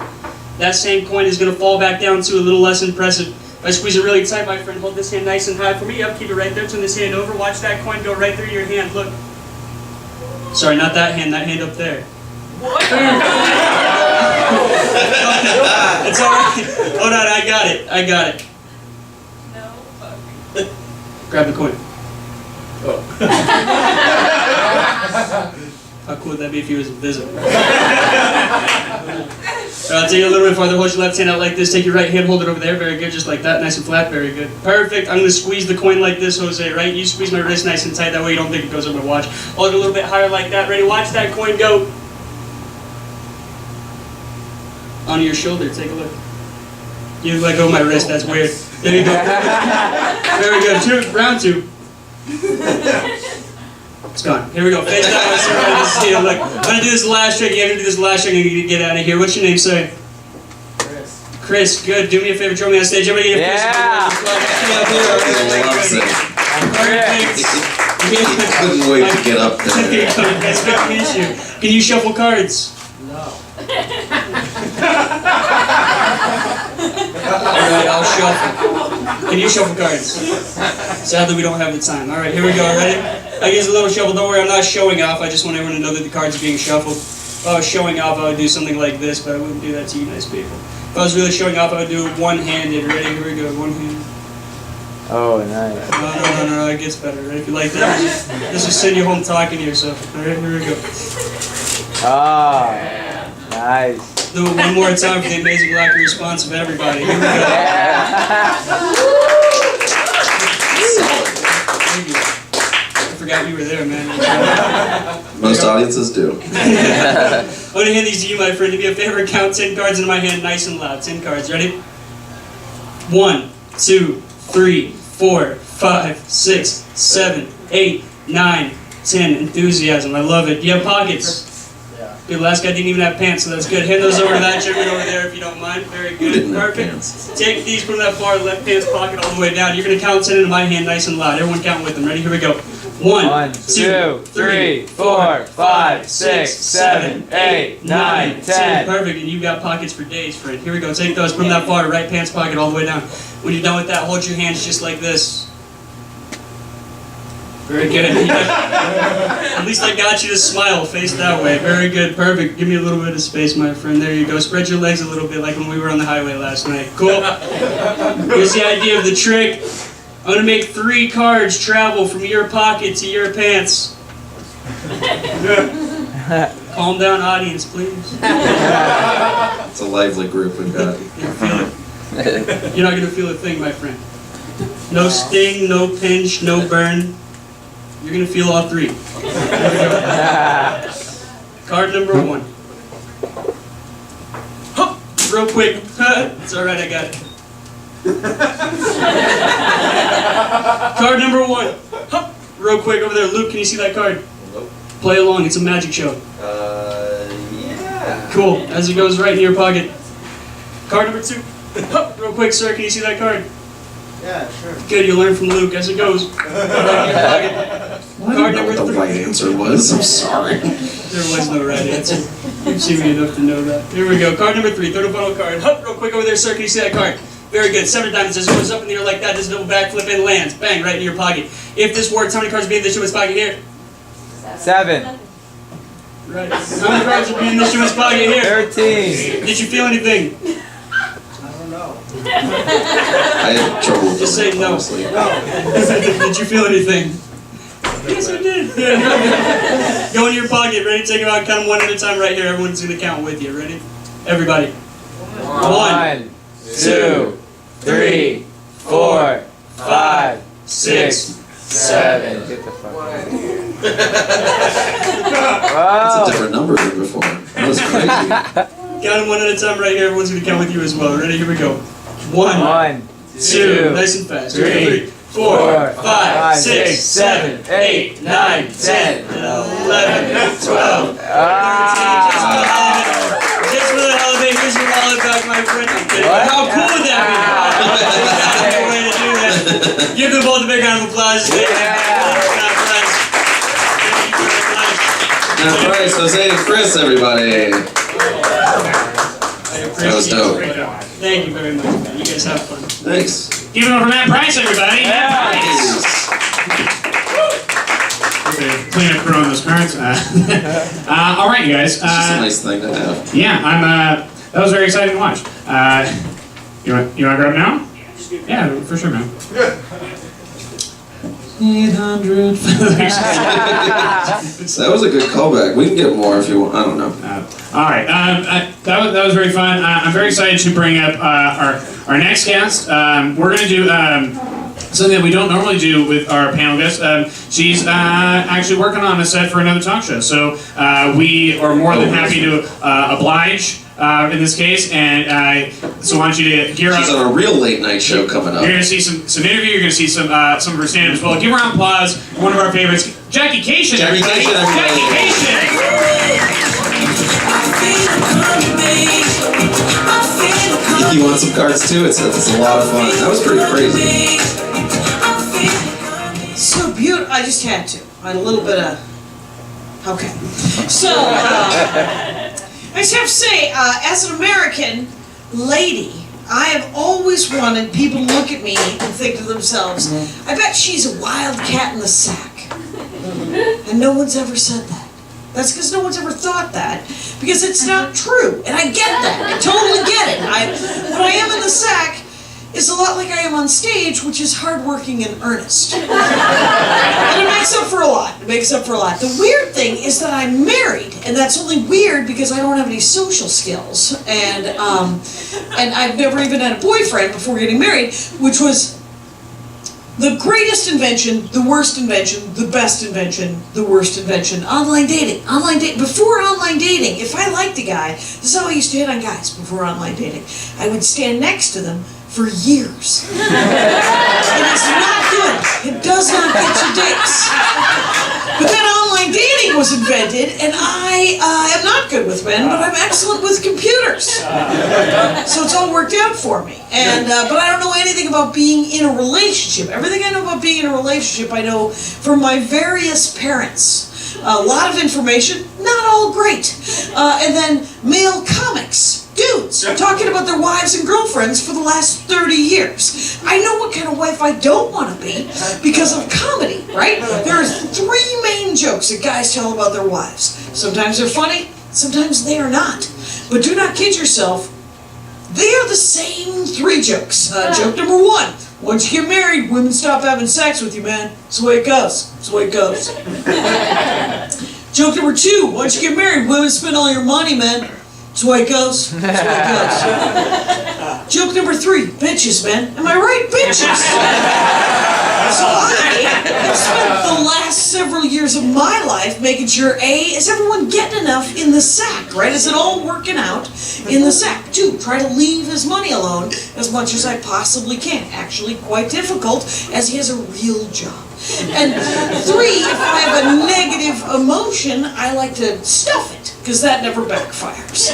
S6: That same coin is going to fall back down to a little less impressive. If I squeeze it really tight, my friend, hold this hand nice and high for me. Yep, keep it right there. Turn this hand over. Watch that coin go right through your hand. Look. Sorry, not that hand up there. It's alright. Hold on, I got it.
S9: No, fuck.
S6: Grab the coin. How cool would that be if he was invisible? I'll take it a little bit farther. Hold your left hand out like this. Take your right hand, hold it over there. Very good, just like that. Nice and flat. Very good. Perfect. I'm going to squeeze the coin like this, Jose, right? You squeeze my wrist nice and tight. That way you don't think it goes on my watch. Hold it a little bit higher like that. Ready? Watch that coin go. Onto your shoulder. Take a look. You let go of my wrist. That's weird. There you go. Very good. Round 2. It's gone. Here we go. Face down. Look, I'm going to do this last trick. You're going to do this last trick and you get out of here. What's your name, sir?
S8: Chris.
S6: Chris, good. Do me a favor. Join me on stage. Everybody get a Chris.
S7: Yeah.
S2: Loves it.
S6: Perfect.
S2: He couldn't wait to get up there.
S6: Nice to meet you. Can you shuffle cards? Alright, I'll shuffle. Can you shuffle cards? Sadly, we don't have the time. Alright, here we go. Ready? I guess a little shuffle. Don't worry, I'm not showing off. I just want everyone to know that the cards are being shuffled. If I was showing off, I would do something like this, but I wouldn't do that to you nice people. If I was really showing off, I would do it one-handed. Ready? Here we go. One-handed.
S7: Oh, nice.
S6: No, it gets better. Right? If you like that, this will send you home talking to yourself. Alright, here we go.
S7: Oh, nice.
S6: Do it one more time for the amazing lack of response of everybody. Here we go. Thank you. I forgot you were there, man.
S2: Most audiences do.
S6: I'm going to hand these to you, my friend. Do me a favor, count 10 cards into my hand nice and loud. 10 cards. Ready? 1, 2, 3, 4, 5, 6, 7, 8, 9, 10. Enthusiasm. I love it. Do you have pockets? Good, last guy didn't even have pants, so that's good. Hand those over to that gentleman over there if you don't mind. Very good. Perfect. Take these from that far left pants pocket all the way down. You're going to count 10 into my hand nice and loud. Everyone count with them. Ready? Here we go. 1, 2, 3, 4, 5, 6, 7, 8, 9, 10. Perfect, and you've got pockets for days, friend. Here we go. Take those from that far right pants pocket all the way down. When you're done with that, hold your hands just like this. Very good. At least I got you to smile, face that way. Very good, perfect. Give me a little bit of space, my friend. There you go. Spread your legs a little bit like when we were on the highway last night. Cool. Here's the idea of the trick. I'm going to make 3 cards travel from your pocket to your pants. Calm down, audience, please.
S2: It's a lively group we've got.
S6: Feel it. You're not going to feel a thing, my friend. No sting, no pinch, no burn. You're going to feel all 3. Card number 1. Hup, real quick. It's alright, I got it. Card number 1. Hup, real quick over there. Luke, can you see that card?
S2: Nope.
S6: Play along, it's a magic show.
S2: Yeah.
S6: Cool, as it goes right in your pocket. Card number 2. Hup, real quick, sir, can you see that card?
S8: Yeah, sure.
S6: Good, you learn from Luke as it goes. Right in your pocket.
S2: I don't know what the right answer was. I'm sorry.
S6: There was no right answer. You've seen me enough to know that. Here we go. Card number 3, third and final card. Hup, real quick over there, sir. Can you see that card? Very good. 7 diamonds. As it goes up in the air like that, does a double backflip and lands. Bang, right in your pocket. If this works, how many cards would be in the Stuart's pocket here?
S7: 7.
S6: Right. How many cards would be in the Stuart's pocket here?
S7: 13.
S6: Did you feel anything?
S2: I had trouble with
S6: Just
S2: the
S6: say
S2: math,
S6: no.
S2: honestly.
S6: Did you feel anything? Yes, I did. Go in your pocket. Ready? Take them out. Count them 1 at a time right here. Everyone's going to count with you. Ready? Everybody. 1, 2, 3, 4, 5, 6, 7.
S7: Get the fuck out.
S2: That's a
S7: Wow.
S2: different number than before. That was crazy.
S6: Count them 1 at a time right here. Everyone's going to count with you as well. Ready? Here we go. 1,
S7: 1,
S6: 2, nice and fast.
S7: 3,
S6: 4, 5, 6, 7, 8, 9, 10, 11, 12, 13. Just for the hell of it, here's your wallet back, my friend. I'm kidding.
S7: What?
S6: How cool would that be? That's a way to do that. Give them both a big round of applause. Thank you very much.
S2: Now, Bryce, Jose, and Chris, everybody. That was dope.
S6: Thank you very much, man. You guys have fun.
S2: Thanks.
S5: Give it up for Matt Price, everybody. Matt Price. Okay, clean up crew on those cards. All right, you guys.
S2: It's just a nice thing to have.
S5: Yeah, that was very exciting to watch. You want to grab now? Yeah, for sure, man. 800 feathers.
S2: That was a good callback. We can get more if you want. I don't know.
S5: All right, that was very fun. I'm very excited to bring up our next guest. We're going to do something that we don't normally do with our panel guest. She's actually working on a set for another talk show, so we are more than happy to oblige in this case. And so I want you to gear up.
S2: She's on a real late night show coming up.
S5: You're going to see some interview. You're going to see some of her stand-up as well. Give her a round of applause. One of our favorites, Jackie Cation.
S2: Jackie
S5: everybody.
S2: Cation, everybody.
S5: Jackie Cation.
S2: You want some cards too? It's a lot of fun. That was pretty crazy.
S10: So beautiful. I just had to. I had a little bit of. Okay. So, I just have to say, as an American lady, I have always wanted people to look at me and think to themselves, I bet she's a wild cat in the sack. And no one's ever said that. That's because no one's ever thought that, because it's not true. And I get that. I totally get it. What I am in the sack is a lot like I am on stage, which is hardworking and earnest. And it makes up for a lot. It makes up for a lot. The weird thing is that I'm married, and that's only weird because I don't have any social skills. And I've never even had a boyfriend before getting married, which was the greatest invention, the worst invention, the best invention, the worst invention. Online dating. Before online dating, if I liked a guy, this is how I used to hit on guys before online dating. I would stand next to them for years. And it's not good. It does not get you dates. But then online dating was invented, and I am not good with men, but I'm excellent with computers. So it's all worked out for me. And but I don't know anything about being in a relationship. Everything I know about being in a relationship, I know from my various parents. A lot of information, not all great. And then male comics. Dudes. talking about their wives and girlfriends for the last 30 years. I know what kind of wife I don't want to be because of comedy, right? There are 3 main jokes that guys tell about their wives. Sometimes they're funny, sometimes they are not. But do not kid yourself, they are the same 3 jokes. Joke number 1. Once you get married, women stop having sex with you, man. That's the way it goes. That's the way it goes. Joke number 2. Once you get married, women spend all your money, man. That's the way it goes. That's the way it goes. Joke number 3. Bitches, man. Am I right? Bitches. So I spent the last several years of my life making sure, A, is everyone getting enough in the sack, right? Is it all working out in the sack? 2, try to leave his money alone as much as I possibly can. Actually quite difficult, as he has a real job. And 3, if I have a negative emotion, I like to stuff it, because that never backfires.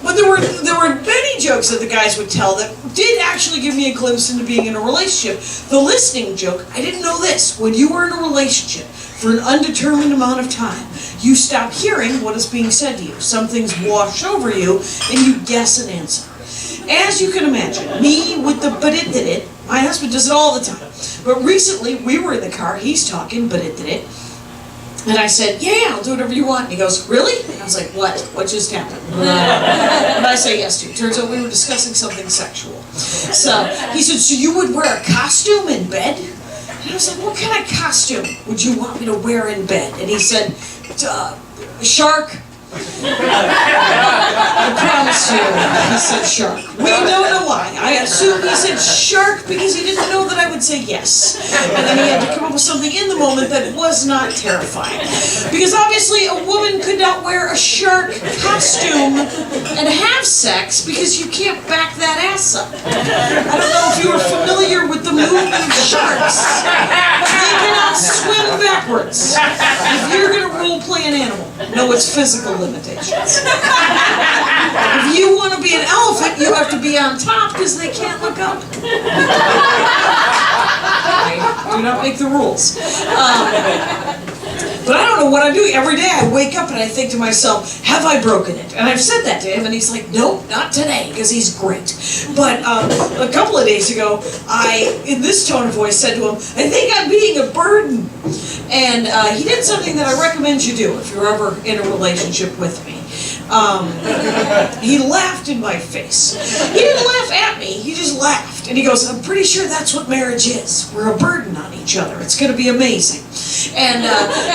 S10: But there were many jokes that the guys would tell that did actually give me a glimpse into being in a relationship. The listening joke, I didn't know this. When you are in a relationship for an undetermined amount of time, you stop hearing what is being said to you. Some things wash over you, and you guess an answer. As you can imagine, me with the but it did it, my husband does it all the time. But recently, we were in the car, he's talking, but it did it. And I said, yeah, I'll do whatever you want. And he goes, really? And I was like, what? What just happened? And I say yes to. Turns out we were discussing something sexual. So he said, so you would wear a costume in bed? And I was like, what kind of costume would you want me to wear in bed? And he said, shark. I promise you, he said shark. We don't know why. I assume he said shark because he didn't know that I would say yes. And then he had to come up with something in the moment that was not terrifying. Because obviously a woman could not wear a shark costume and have sex because you can't back that ass up. I don't know if you are familiar with the movement of sharks. They cannot swim backwards. If you're going to role play an animal, know its physical limitations. If you want to be an elephant, you have to be on top because they can't look up. Do not make the rules. But I don't know what I'm doing. Every day I wake up and I think to myself, have I broken it? And I've said that to him and he's like, nope, not today, because he's great. But a couple of days ago, I, in this tone of voice, said to him, I think I'm being a burden. And he did something that I recommend you do if you're ever in a relationship with me. He laughed in my face. He didn't laugh at me, he just laughed. And he goes, I'm pretty sure that's what marriage is. We're a burden on each other. It's going to be amazing. And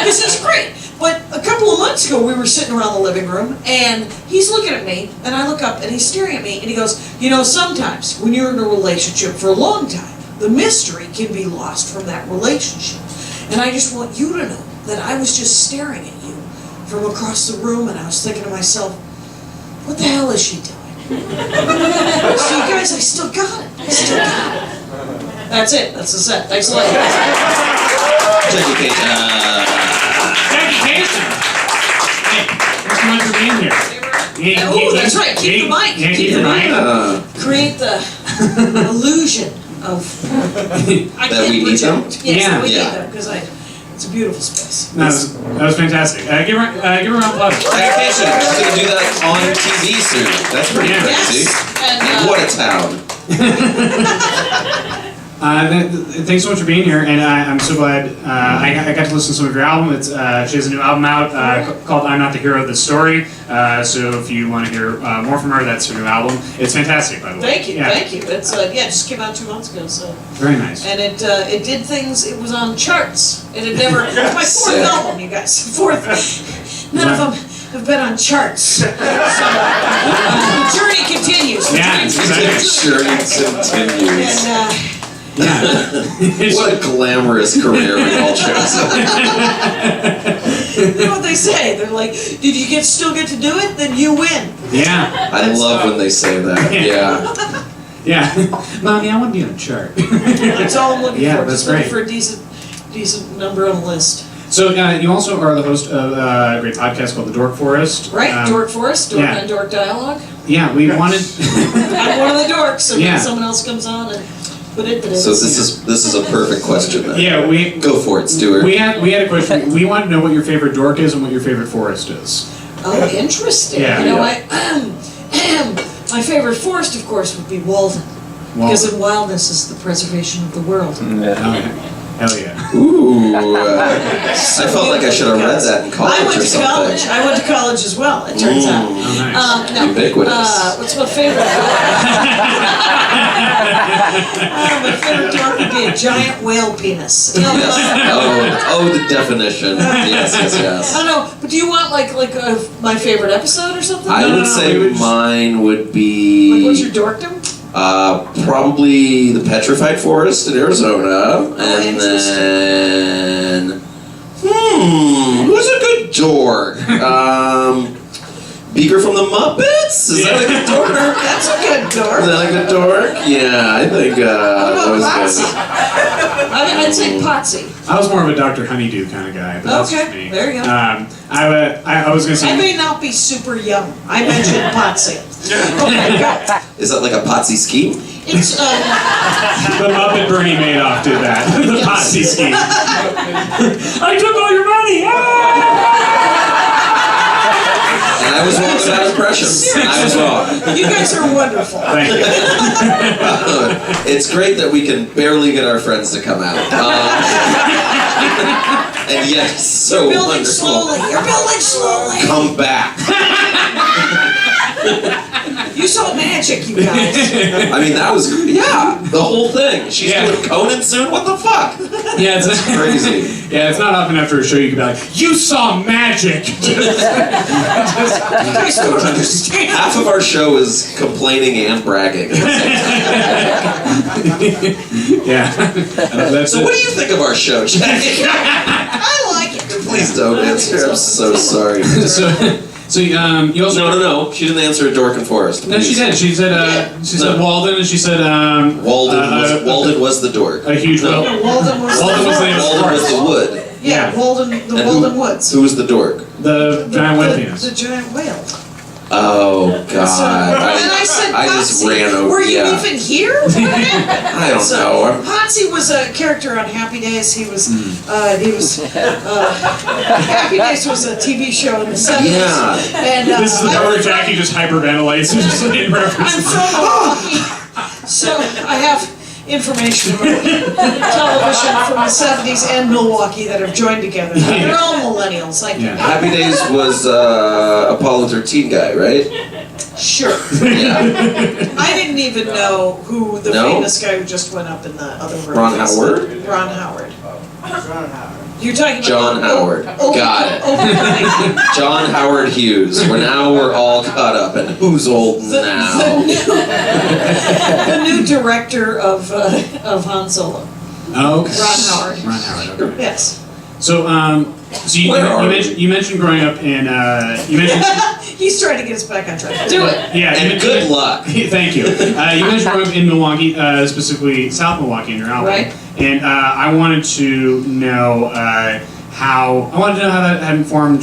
S10: this is great. But a couple of months ago, we were sitting around the living room, and he's looking at me, and I look up, and he's staring at me, and he goes, you know, sometimes when you're in a relationship for a long time, the mystery can be lost from that relationship. And I just want you to know that I was just staring at you from across the room, and I was thinking to myself, what the hell is she doing? See, guys, I still got it. I still got it. That's it. That's the set. Thanks a lot.
S2: Education.
S5: Education. Hey, thanks so much for being here.
S10: Oh, that's right. Keep the mic.
S5: Yeah, keep the mic.
S10: Create the illusion of I
S2: That we need them?
S10: Yes,
S5: Yeah.
S10: that we need
S2: Yeah.
S10: them because it's a beautiful space.
S5: That was fantastic. Give her a round of applause.
S2: Education. She's gonna do that on TV soon. That's pretty
S5: Yeah.
S2: crazy.
S10: Yes. And,
S2: What a town.
S5: Thanks so much for being here, and I'm so glad I got to listen to some of your album. It's she has a new album out called "I'm Not the Hero of the Story." So if you want to hear more from her, that's her new album. It's fantastic, by the way.
S10: Thank you,
S5: Yeah.
S10: thank you. It's it just came out 2 months ago, so
S5: Very nice.
S10: and it did things. It was on charts. It had never. It's my 4th
S2: Sick.
S10: album, you guys. 4th. None of them have been on charts. So the journey continues. The
S5: Yeah,
S10: journey
S5: exactly.
S2: Continues.
S10: And,
S5: Yeah.
S2: What a glamorous career we all chose.
S10: you know what they say? They're like, did you still get to do it? Then you win.
S5: Yeah.
S2: I love when they say that. Yeah.
S5: Yeah. Mommy, I want to be on a chart.
S10: That's all I'm looking
S5: Yeah,
S10: for.
S5: that's
S10: Just looking
S5: great.
S10: for a decent number on the list.
S5: So you also are the host of a great podcast called The Dork Forest.
S10: Right, Dork Forest, Dork
S5: yeah.
S10: on Dork Dialogue.
S5: Yeah, we wanted.
S10: I'm one of the dorks, so
S5: Yeah.
S10: when someone else comes on and put it.
S2: So this is a perfect question then.
S5: Yeah,
S2: Go for it, Stuart.
S5: we had a question. We want to know what your favorite dork is and what your favorite forest is.
S10: Oh, interesting.
S5: Yeah.
S10: You know,
S2: Yeah.
S10: My favorite forest, of course, would be Walden. Because in wildness is the preservation of the world.
S5: Hell yeah.
S2: Ooh. I felt like I should have read that in college
S10: I went
S2: or
S10: to
S2: something.
S10: college. I went to college as well, it turns out.
S5: Oh, nice.
S10: No,
S2: Ubiquitous.
S10: what's my favorite? My favorite dork would be a giant whale penis.
S2: Oh, the definition. Yes.
S10: I don't know, but do you want like my favorite episode or something?
S2: I would say mine would be.
S10: Like, what's your dorkdom?
S2: Probably the Petrified Forest in Arizona, and then who's a good dork? Beaker from the Muppets? Is that a good dork?
S10: That's a good dork.
S2: Is that a good dork? Yeah, I think that was good.
S10: I'd say Potsy.
S5: I was more of a Dr. Honeydew kind of guy, but that's just me.
S10: There you go.
S5: I was gonna say.
S10: I may not be super young. I mentioned Potsy. Okay, go.
S2: Is that like a Potsy scheme?
S10: It's
S5: The Muppet Bernie Madoff did that. The Potsy scheme. I took all your money!
S2: And I was wrong with that impression. I was wrong.
S10: You guys are wonderful.
S5: Thank you.
S2: It's great that we can barely get our friends to come out. And yet, so
S10: You're building
S2: wonderful.
S10: slowly. You're building slowly.
S2: Come back.
S10: You saw magic, you guys.
S2: I mean, that was, the whole thing. She's doing Conan soon? What the fuck?
S5: Yeah, it's
S2: Crazy.
S5: Yeah, it's not often after a show you can be like, you saw magic!
S10: You guys don't understand.
S2: Half of our show is complaining and bragging.
S5: Yeah. That's
S2: So
S5: it.
S2: what do you think of our show, Jack?
S10: I like it.
S2: Please don't answer. I'm so sorry.
S5: So you also
S2: No. She didn't answer a dork and forest.
S5: No, she did. She said Walden, and she said
S2: Walden was the dork.
S5: a huge
S2: No.
S5: whale.
S10: Walden was
S5: Walden was the name of the
S2: Walden was
S5: forest.
S2: the wood.
S10: Yeah, Walden, the
S2: And
S10: Walden Woods.
S2: Who was the dork?
S5: The giant whale penis.
S10: The giant whale.
S2: Oh
S10: So,
S2: God!
S10: and I said,
S2: I just
S10: Potsy,
S2: ran over.
S10: were you
S2: Yeah.
S10: even here? What happened?
S2: I don't know.
S10: Potsy was a character on Happy Days. He was Happy Days was a TV show in the 70s.
S2: Yeah.
S10: And,
S5: This is the part where Jackie just hyperventilates. Just in
S10: I'm
S5: reference.
S10: from Milwaukee, so I have information about television from the 70s and Milwaukee that have joined together. They're all millennials, I
S5: Yeah.
S10: get
S2: Happy Days was Apollo 13 guy, right?
S10: it. Sure.
S2: Yeah.
S10: I didn't even know who the
S2: No?
S10: famous guy who just went up in the other room
S2: Ron
S10: is.
S2: Howard?
S10: Ron Howard. You're talking about
S2: John Howard. Got it.
S10: it.
S2: John Howard Hughes. We're all caught up, and who's old now?
S10: The new director of Han Solo.
S5: Oh, okay.
S10: Ron Howard.
S5: Ron Howard. Okay.
S10: Yes.
S5: So you mentioned growing up in you mentioned
S10: He's trying to get us back on track. Do it.
S5: yeah. you
S2: And
S5: mentioned-
S2: good luck.
S5: Thank you. You mentioned growing up in Milwaukee, specifically South Milwaukee in your album.
S10: Right.
S5: And I wanted to know how that had informed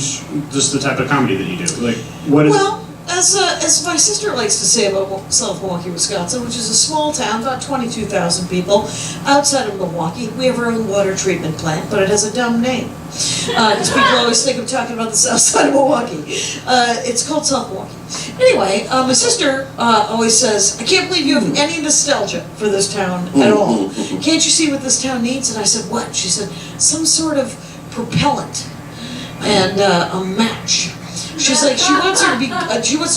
S5: just the type of comedy that you do. Like, what is?
S10: Well, as my sister likes to say about South Milwaukee, Wisconsin, which is a small town, about 22,000 people, outside of Milwaukee, we have our own water treatment plant, but it has a dumb name. Because people always think I'm talking about the south side of Milwaukee. It's called South Milwaukee. Anyway, my sister always says, I can't believe you have any nostalgia for this town at all. Can't you see what this town needs? And I said, what? She said, some sort of propellant and a match. She's like, she wants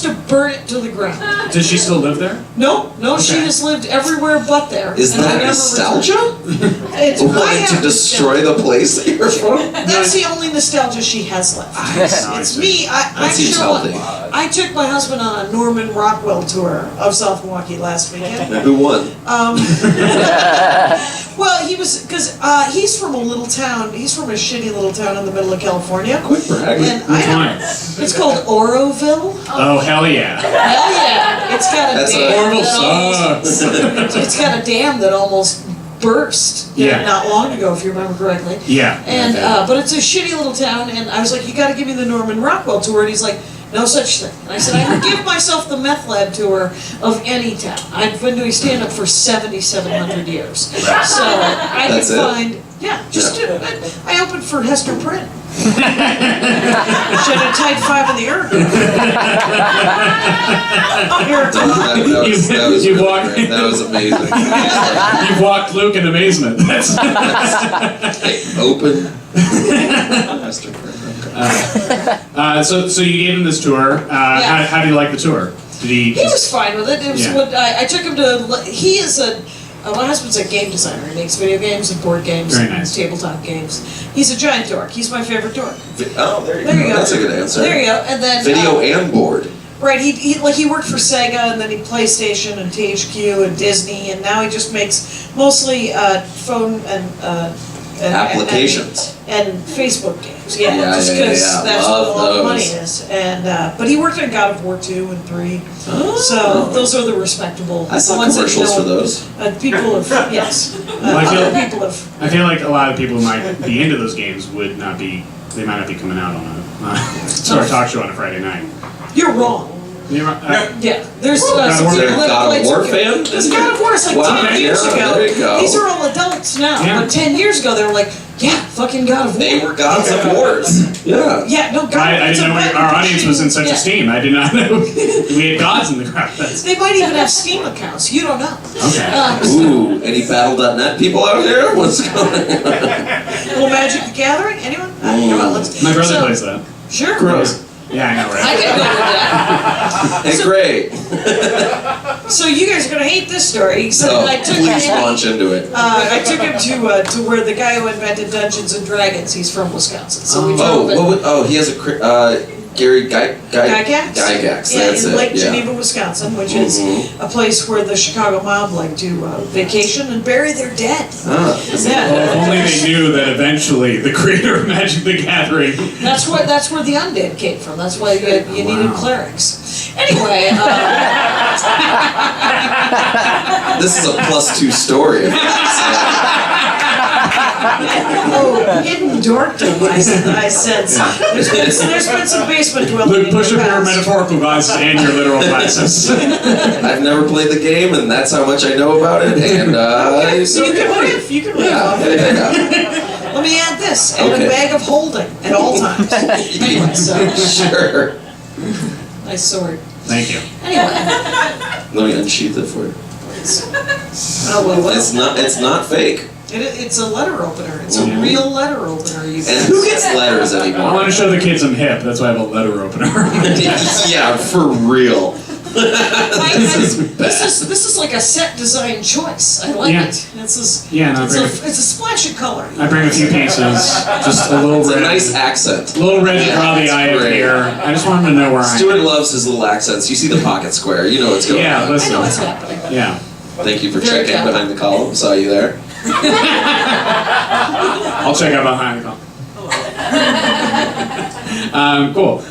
S10: to burn it to the ground.
S5: Does she still live there?
S10: No, she has lived everywhere but there.
S2: Is
S10: and I
S2: that
S10: never
S2: nostalgia?
S10: It's, I
S2: Wanting
S10: have
S2: to destroy the place that you're from?
S10: That's the only nostalgia she has left. It's me.
S2: That seems healthy.
S10: I took my husband on a Norman Rockwell tour of South Milwaukee last weekend.
S2: Who won?
S10: Well, because he's from a little town. He's from a shitty little town in the middle of California.
S2: Quit bragging.
S10: And
S5: Which one?
S10: it's called Oroville.
S5: Oh hell yeah!
S10: Hell yeah! It's got a
S2: That's
S10: dam.
S5: Orville
S10: that almost-
S5: sucks.
S10: It's got a dam that almost burst.
S5: Yeah.
S10: Not long ago, if you remember correctly.
S5: Yeah.
S10: And but it's a shitty little town, and I was like, you got to give me the Norman Rockwell tour, and he's like, no such thing. And I said, I would give myself the meth lab tour of any town. I've been doing stand up for 7,700 years, so I
S2: That's
S10: can
S2: it?
S10: find. Yeah, just I opened for Hester Prynne. Should have tied 5 in the Eric.
S2: That was
S5: You
S2: really
S5: walked-
S2: great. That was amazing.
S5: You've walked Luke in amazement. That's
S2: Hey, open.
S5: so you gave him this tour. How do you like the tour? Did he?
S10: He was fine with it. It was
S5: Yeah.
S10: what I took him to. He is my husband's a game designer. He makes video games and board games
S5: Very
S10: and
S5: nice.
S10: tabletop games. He's a giant dork. He's my favorite dork.
S2: Oh, there you
S10: There you
S2: go.
S10: go.
S2: That's a good answer.
S10: There you go. And then
S2: Video and board.
S10: right, he worked for Sega and then he PlayStation and THQ and Disney and now he just makes mostly phone and
S2: Applications.
S10: and Facebook games. Yeah,
S2: Yeah,
S10: just
S2: yeah,
S10: because
S2: yeah.
S10: that's where
S2: Love
S10: all the money
S2: those.
S10: is. And but he worked on God of War 2 and 3.
S2: Oh.
S10: So those are the respectable
S2: I saw
S10: ones that
S2: commercials
S10: know-
S2: for those.
S10: People have yes.
S5: Well, I feel-
S10: Other people have.
S5: I feel like a lot of people who might be into those games would not be. They might not be coming out on a sort of talk show on a Friday night.
S10: You're wrong. Yeah, there's
S5: God of
S10: some
S5: War
S10: people
S5: fan?
S10: that
S2: God of
S10: like
S2: War
S10: to-
S2: fan?
S10: There's God of War is like
S2: Wow,
S10: 10 years
S2: yeah,
S10: ago.
S2: there you go.
S10: These are all adults now.
S5: Yeah.
S10: But 10 years ago, they were like, yeah, fucking God of War.
S2: They were gods of wars. Yeah.
S10: Yeah, no, God.
S5: I
S10: it's
S5: didn't know
S10: a-
S5: our audience was in such
S10: Yeah.
S5: esteem. I did not know we had gods in the crowd. That's,
S10: They might even have Steam accounts. You don't know.
S5: okay.
S2: Ooh, any Battle.net people out here? What's going on?
S10: Little Magic the Gathering? Anyone? Come on, let's.
S5: My brother
S10: so,
S5: plays that.
S10: Sure.
S2: Gross.
S5: Yeah, I know,
S10: I
S5: right?
S10: can go with that.
S2: Hey, great.
S10: So you guys are gonna hate this story. So
S2: Oh,
S10: I took
S2: please
S10: him.
S2: launch into it.
S10: I took him to where the guy who invented Dungeons and Dragons. He's from Wisconsin. So we
S2: Oh,
S10: drove it.
S2: he has a Gary
S10: Gygax?
S2: Gygax.
S10: Yeah,
S2: That's
S10: in
S2: it.
S10: Lake
S2: Yeah.
S10: Geneva, Wisconsin, which is
S2: Mhm.
S10: a place where the Chicago mob like to vacation and bury their dead.
S2: Ah,
S10: Yeah.
S5: Well, if only they knew that eventually the creator of Magic the Gathering.
S10: That's where the undead came from. That's why you needed
S5: Wow.
S10: clerics. Anyway,
S2: This is a +2 story.
S10: hidden dorkdom. I sense. There's been some basement dwelling.
S5: Luke,
S10: in
S5: push
S10: your
S5: up your
S10: past.
S5: metaphorical glasses and your literal glasses.
S2: I've never played the game, and that's how much I know about it. And
S10: Okay, so you can riff. You can riff off it.
S2: yeah.
S10: Let me add this, and
S2: Okay.
S10: a bag of holding at all times. Anyway, so
S2: Sure.
S10: nice sword.
S5: Thank you.
S10: Anyway,
S2: Let me unsheath it for you.
S10: oh well.
S2: It's not fake.
S10: It's a letter opener. It's a real letter opener. You
S2: And who gets letters
S5: I
S2: anymore?
S5: want to show the kids I'm hip. That's why I have a letter opener.
S2: Yeah, for real.
S10: This is like a set design choice. I like
S5: Yeah.
S10: it.
S5: Yeah, no,
S10: It's a splash of color.
S5: I bring a few pieces, just a little
S2: It's a
S5: red.
S2: nice accent.
S5: A little red to draw the eye up
S2: Great.
S5: here. I just want them to know where I am.
S2: Stuart loves his little accents. You see the pocket square. You know what's going
S5: Yeah,
S2: on.
S10: I
S5: listen.
S10: know what's happening.
S5: Yeah.
S2: Thank you for
S10: Very
S2: checking
S10: good.
S2: behind the column. Saw you there.
S5: I'll check out behind the call. Cool.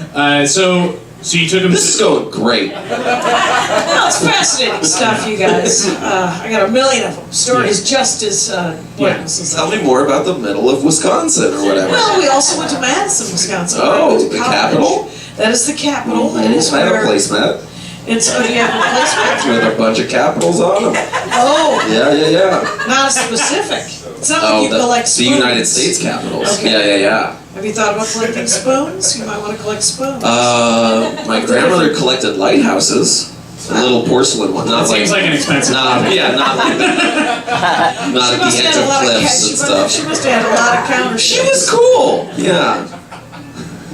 S5: So you took him.
S2: This is going great.
S10: Well, it's fascinating stuff, you guys. I got a million of them. Stories just as pointless as
S2: Tell me more about the middle of Wisconsin or whatever.
S10: Well, we also went to Madison, Wisconsin.
S2: Oh,
S10: where I went to
S2: the
S10: college.
S2: capital?
S10: That is the capital. It is
S2: I have a
S10: where
S2: placemat
S10: it's. Oh, you have a placement?
S2: with a bunch of capitals on them.
S10: Oh,
S2: Yeah.
S10: not specific. It's not like
S2: Oh,
S10: you collect
S2: the
S10: spoons.
S2: United States capitals.
S10: Okay.
S2: Yeah.
S10: Have you thought about collecting spoons? You might want to collect spoons.
S2: My grandmother collected lighthouses. A little porcelain one. Not
S5: That seems like an expensive
S2: Not
S5: hobby.
S2: yeah, not like that. Not
S10: She
S2: at
S10: must
S2: the
S10: have
S2: edge
S10: had a
S2: of
S10: lot of
S2: cliffs and stuff.
S10: She must have had a lot of counter
S2: She was cool. Yeah.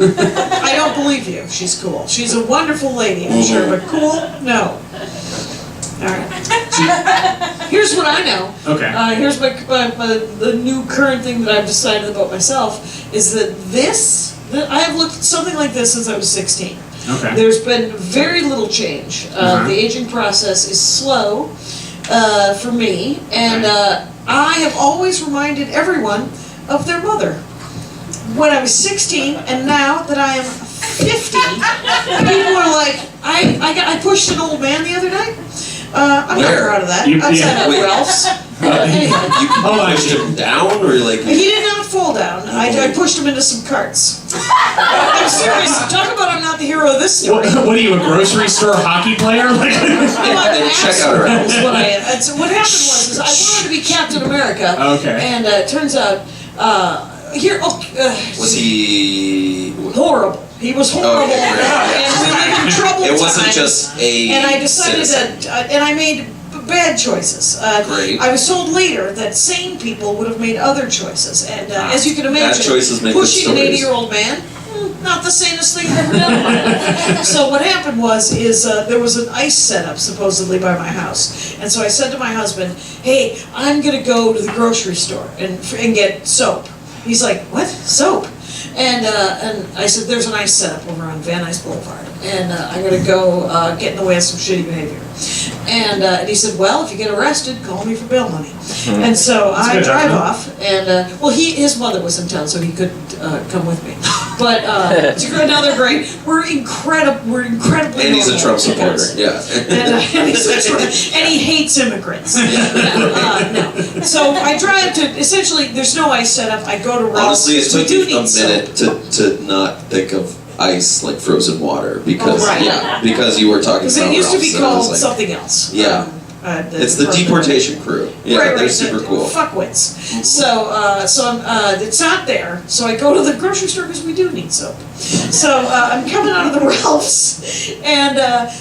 S10: I don't believe you. She's cool. She's a wonderful lady, I'm sure, but cool? No. All right. Here's what I know.
S5: Okay.
S10: Here's the new current thing that I've decided about myself is that I have looked at something like this since I was 16.
S5: Okay.
S10: There's been very little change. The aging process is slow for me, and I have always reminded everyone of their mother. When I was 16, and now that I am 50, people are like, I pushed an old man the other night. I'm not
S2: Where?
S10: proud of that.
S5: You-
S10: Outside
S5: yeah,
S10: of
S2: wait.
S10: Ralph's. Anyway.
S2: You
S5: Hold on.
S2: pushed him down or like
S10: He did not fall down. I pushed him into some carts. I'm serious. Talk about I'm not the hero of this story.
S5: What are you, a grocery store hockey player? Like,
S10: I'm an
S2: Then check
S10: asshole
S2: out her
S10: is what I am. And so what happened was I wanted to be Captain America.
S5: Okay.
S10: And it turns out here.
S2: Was he?
S10: Horrible. He was horrible,
S2: Okay, great, yeah.
S10: and we lived in troubled
S2: It wasn't
S10: times.
S2: just a.
S10: And I decided
S2: citizen.
S10: that, and I made bad choices.
S2: Great.
S10: I was told later that sane people would have made other choices, and as you can imagine,
S2: choices make good
S10: pushing an
S2: stories.
S10: 80-year-old man, not the sanest thing I've ever done. So what happened is there was an ice setup supposedly by my house, and so I said to my husband, "Hey, I'm gonna go to the grocery store and get soap." He's like, "What? Soap?" And I said, "There's an ice setup over on Van Nuys Boulevard, and I'm gonna go get in the way of some shitty behavior." And he said, "Well, if you get arrested, call me for bail money." And so I
S5: good
S10: drive
S5: idea.
S10: off, and his mother was in town, so he couldn't come with me. But now they're great. We're incredibly.
S2: And he's a
S10: normal
S2: Trump supporter.
S10: because-
S2: Yeah.
S10: and he's a Trump, and he hates immigrants. No. So I drive to, essentially, there's no ice setup. I go to Ralph's.
S2: Honestly, it
S10: We
S2: took
S10: do
S2: you a
S10: need soap.
S2: minute to not think of ice like frozen water because
S10: Oh, right.
S2: because you were talking
S10: Because
S2: about
S10: it used to be
S2: Ralph's, and I was
S10: called
S2: like,
S10: something else.
S2: Yeah. It's the deportation crew. Yeah,
S10: Right,
S2: they're
S10: right,
S2: super cool.
S10: Fuckwits. So it's not there. So I go to the grocery store because we do need soap. So I'm coming out of the Ralph's, and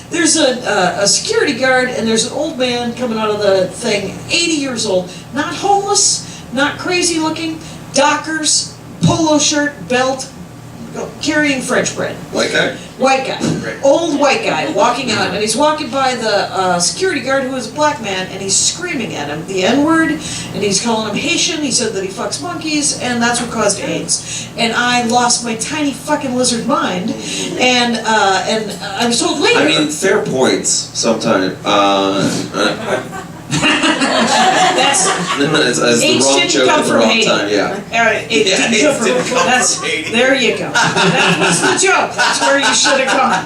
S10: there's a security guard, and there's an old man coming out of the thing, 80 years old, not homeless, not crazy looking, Dockers, polo shirt, belt, carrying French bread.
S2: White guy?
S10: White guy, old white guy, walking out, and he's walking by the security guard who is a black man, and he's screaming at him the N-word, and he's calling him Haitian. He said that he fucks monkeys, and that's what caused AIDS. And I lost my tiny fucking lizard mind, and I was told later.
S2: I mean, fair points sometimes.
S10: That's
S2: It's the wrong
S10: didn't
S2: joke
S10: come
S2: at the
S10: from
S2: wrong
S10: Haiti.
S2: time, yeah.
S10: All right, it
S2: Yeah,
S10: didn't
S2: it
S10: come from,
S2: didn't come
S10: that's,
S2: from Haiti.
S10: There you go. That was the joke. That's where you should have gone.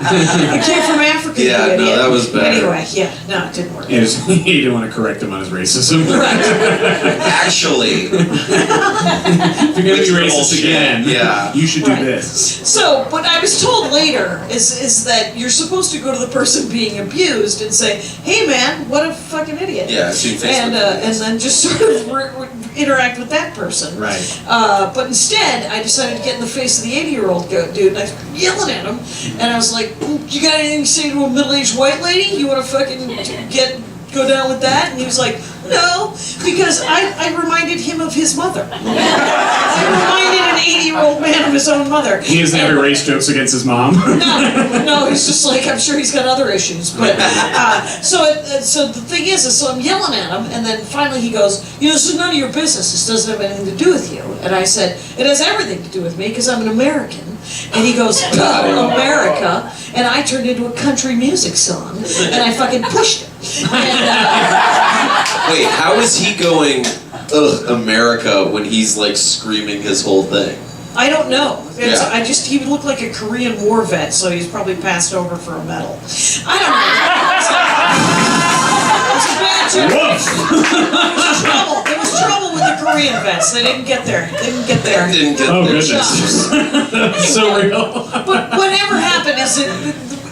S10: It came from Africa. you
S2: Yeah, no,
S10: idiot.
S2: that was better.
S10: Anyway, yeah, no, it didn't work.
S5: You didn't want to correct him on his racism.
S2: Actually,
S5: If you're gonna be
S2: Which
S5: racist
S2: bullshit,
S5: again,
S2: yeah.
S5: you should do
S10: Right.
S5: this.
S10: So, what I was told later is that you're supposed to go to the person being abused and say, "Hey, man, what a fucking idiot."
S2: yeah, I've seen Facebook.
S10: And then just sort of interact with that person.
S5: Right.
S10: But instead, I decided to get in the face of the 80-year-old dude, and I was yelling at him, and I was like, "You got anything to say to a middle-aged white lady? You want to fucking go down with that?" And he was like, "No," because I reminded him of his mother. I reminded an 80-year-old man of his own mother.
S5: He doesn't have erased jokes against his mom.
S10: No, he's just like, I'm sure he's got other issues. But so the thing is so I'm yelling at him, and then finally he goes, "This is none of your business. This doesn't have anything to do with you." And I said, "It has everything to do with me because I'm an American." And he goes, "Oh, America," and I turned into a country music song, and I fucking pushed it. And,
S2: Wait, how is he going, ugh, America, when he's like screaming his whole thing?
S10: I don't know.
S2: Yeah.
S10: He would look like a Korean War vet, so he's probably passed over for a medal. I don't know. It's a bad joke. There was trouble with the Korean vets. They didn't get there.
S2: Didn't get
S5: Oh,
S2: there.
S5: goodness. So real.
S10: But whatever happened is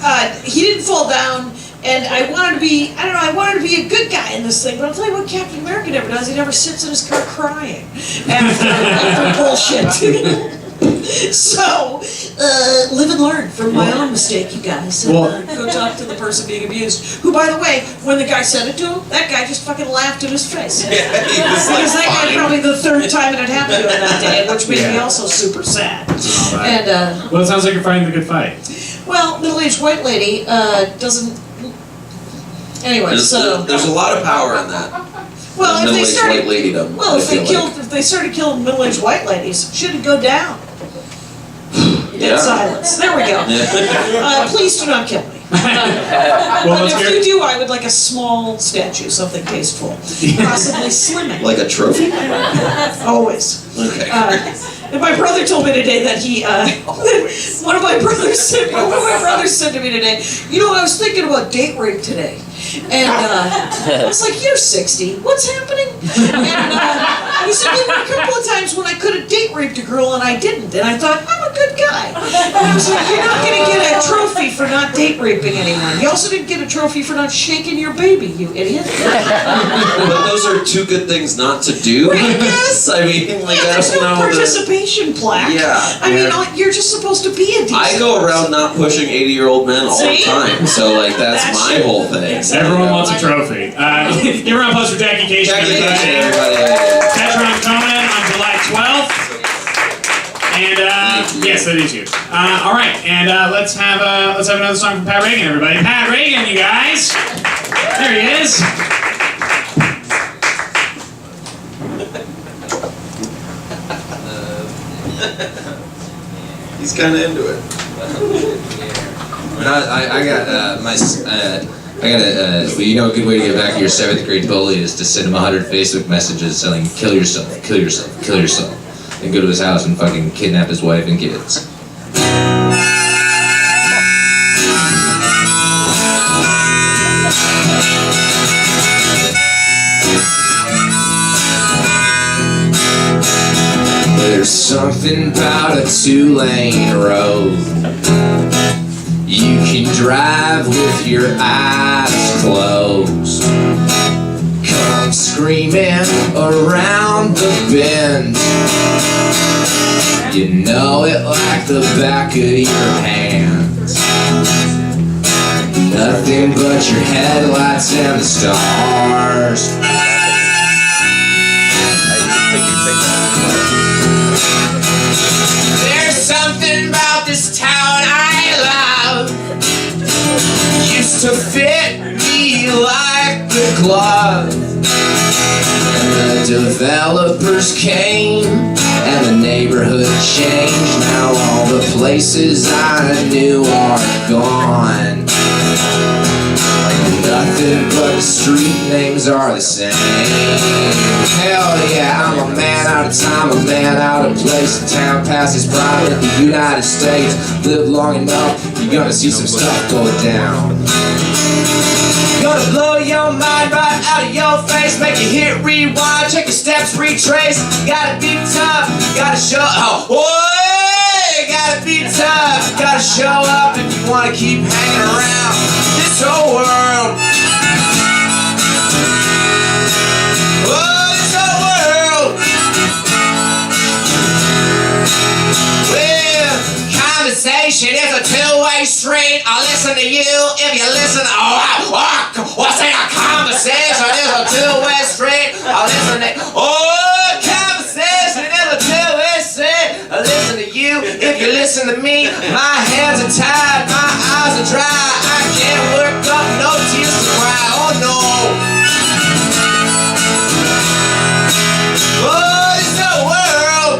S10: that he didn't fall down. And I wanted to be a good guy in this thing, but I'll tell you what Captain America never does, he never sits in his car crying after bullshit. So, live and learn from my own mistake, you guys. And, go talk to the person being abused, who, by the way, when the guy said it to him, that guy just fucking laughed in his face.
S2: Yeah, he was like,
S10: Because that guy
S2: fine.
S10: probably the third time it had happened to him that day, which made me also super sad. And,
S5: Well, it sounds like you're fighting the good fight.
S10: well, middle-aged white lady doesn't. Anyway,
S2: There's a lot of power in that.
S10: well, if they
S2: Middle-aged
S10: started,
S2: white ladydom.
S10: well,
S2: I
S10: if they
S2: feel like.
S10: if they started killing middle-aged white ladies, should go down.
S2: Yeah.
S10: Silence. There we go.
S2: Yeah.
S10: Please do not kill me.
S5: Well,
S10: But
S5: let's
S10: if
S5: get-
S10: you do, I would like a small statue, something tasteful, possibly slimming.
S2: Like a trophy?
S10: Always.
S2: Okay.
S10: And my brother told me today that he, one of my brothers said to me today, I was thinking about date rape today. And I was like, "You're 60. What's happening?" And He said there were a couple of times when I could have date raped a girl and I didn't. And I thought, I'm a good guy. And I was like, you're not going to get a trophy for not date raping anyone. You also didn't get a trophy for not shaking your baby, you idiot.
S2: But those are two good things not to do, I guess. I mean, like, I
S10: There's
S2: don't
S10: no
S2: know.
S10: participation plaque.
S2: Yeah.
S10: I mean, you're just supposed to be a decent
S2: I go around not pushing 80-year-old men all the
S10: See?
S2: time, so like that's my whole thing.
S5: Everyone wants a trophy. Give a round of applause for Jackie Cation.
S2: Jackie Cation,
S5: everybody.
S2: everybody.
S5: Catch her on Conan on July 12th. And yes, that is you. All right, and let's have another song from Pat Reagan, everybody. Pat Reagan, you guys. There he is.
S2: He's kind of into it.
S3: I got well, you know, a good way to get back at your 7th grade bully is to send him 100 Facebook messages telling him, kill yourself, kill yourself, kill yourself. And go to his house and fucking kidnap his wife and kids. There's something about a 2-lane road. You can drive with your eyes closed. Come screaming around the bend. You know it like the back of your hand. Nothing but your headlights and the stars. There's something about this town I love. Used to fit me like the glove. And the developers came and the neighborhood changed. Now all the places I knew are gone. Nothing but the street names are the same. Hell yeah, I'm a man out of time, a man out of place. The town passes by in the United States. Live long enough, you're gonna see some stuff go down. Gonna blow your mind right out of your face. Make you hit rewind, check your steps, retrace. Gotta be tough, gotta show up. Oh, gotta be tough, gotta show up if you wanna keep hanging around this whole world. Oh, this whole world. Well, conversation is a two-way street. I'll listen to you if you listen. What's in a conversation is a two-way street. I'll listen to. Oh, conversation is a two-way street. I'll listen to you if you listen to me. My hands are tied, my eyes are dry. I can't work up no tears to cry. Oh no. Oh, it's the world.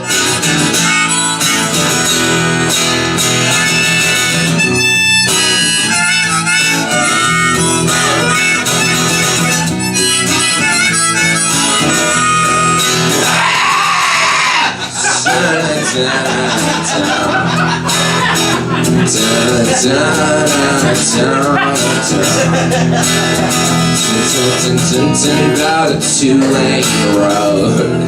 S3: About a 2-lane road.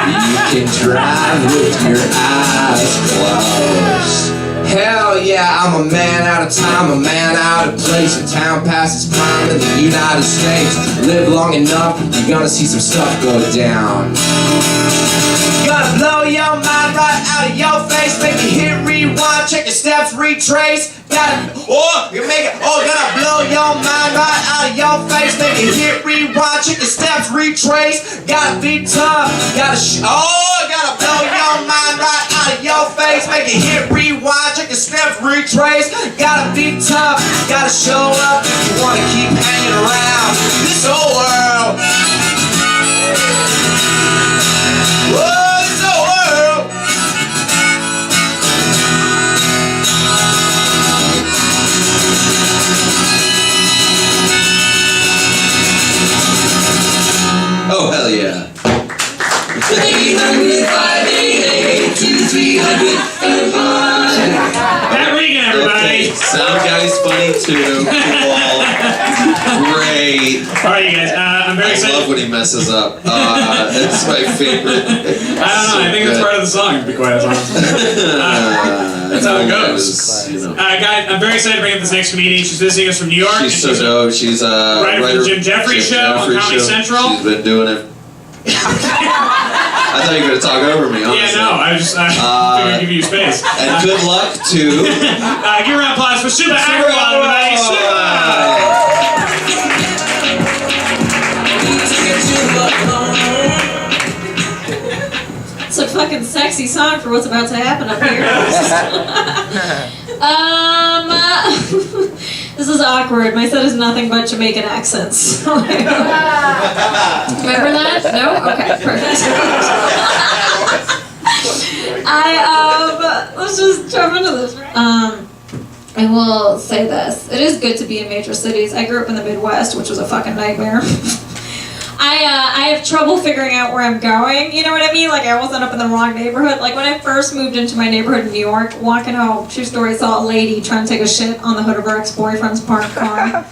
S3: You can drive with your eyes closed. Hell yeah, I'm a man out of time, a man out of place. The town passes prime in the United States. Live long enough, you're gonna see some stuff go down. Gonna blow your mind right out of your face. Make you hit rewind, check your steps, retrace. Gotta, gonna blow your mind right out of your face. Make you hit rewind, check your steps, retrace. Gotta be tough, gotta blow your mind right out of your face. Make you hit rewind, check your steps, retrace. Gotta be tough, gotta show up if you wanna keep hanging around this whole world. Whoa, this whole world.
S2: Oh, hell yeah.
S3: 800, 588, 2300,
S5: Pat Reagan, everybody.
S2: Okay, sound guy's funny too. Cool. Great. great.
S5: All right, you guys. I'm very
S2: I
S5: excited.
S2: love when he messes up. It's my favorite.
S5: I don't know. I think it's part of the song, to be quite honest. That's how it goes.
S2: You know.
S5: Guys, I'm very excited to bring up this next comedian. She's visiting us from New York.
S2: She's so dope. She's
S5: writer for the Jim Jeffries Show on Comedy Central.
S2: She's been doing it. I thought you were going to talk over me, honestly.
S5: Yeah, no, I figured I'd give you space.
S2: And good luck to...
S5: Give a round of applause for Stuart, everybody.
S10: It's a fucking sexy song for what's about to happen up here. This is awkward. My set is nothing but Jamaican accents. Remember that? No? Okay, perfect. Let's just jump into this. I will say this. It is good to be in major cities. I grew up in the Midwest, which was a fucking nightmare. I have trouble figuring out where I'm going, you know what I mean? Like, I almost end up in the wrong neighborhood. Like, when I first moved into my neighborhood in New York, walking home, true story, saw a lady trying to take a shit on the hood of her ex-boyfriend's parked car.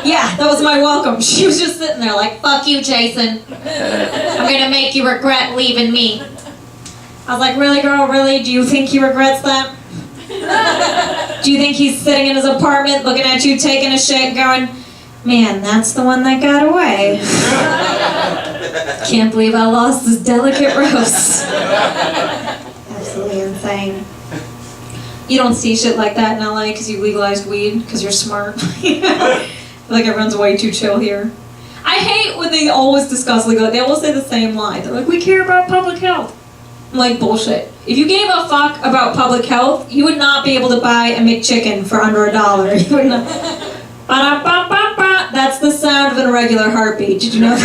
S10: Yeah, that was my welcome. She was just sitting there like, fuck you, Jason. I'm gonna make you regret leaving me. I was like, really, girl, really? Do you think he regrets that? Do you think he's sitting in his apartment looking at you taking a shit going, man, that's the one that got away. Can't believe I lost this delicate rose. Absolutely insane. You don't see shit like that in LA because you legalized weed because you're smart. I feel like everyone's way too chill here. I hate when they always discuss legal. They always say the same line. They're like, we care about public health. I'm like, bullshit. If you gave a fuck about public health, you would not be able to buy a McChicken for under $1. You would not. Ba-da-ba-ba-ba. That's the sound of an irregular heartbeat. Did you know that?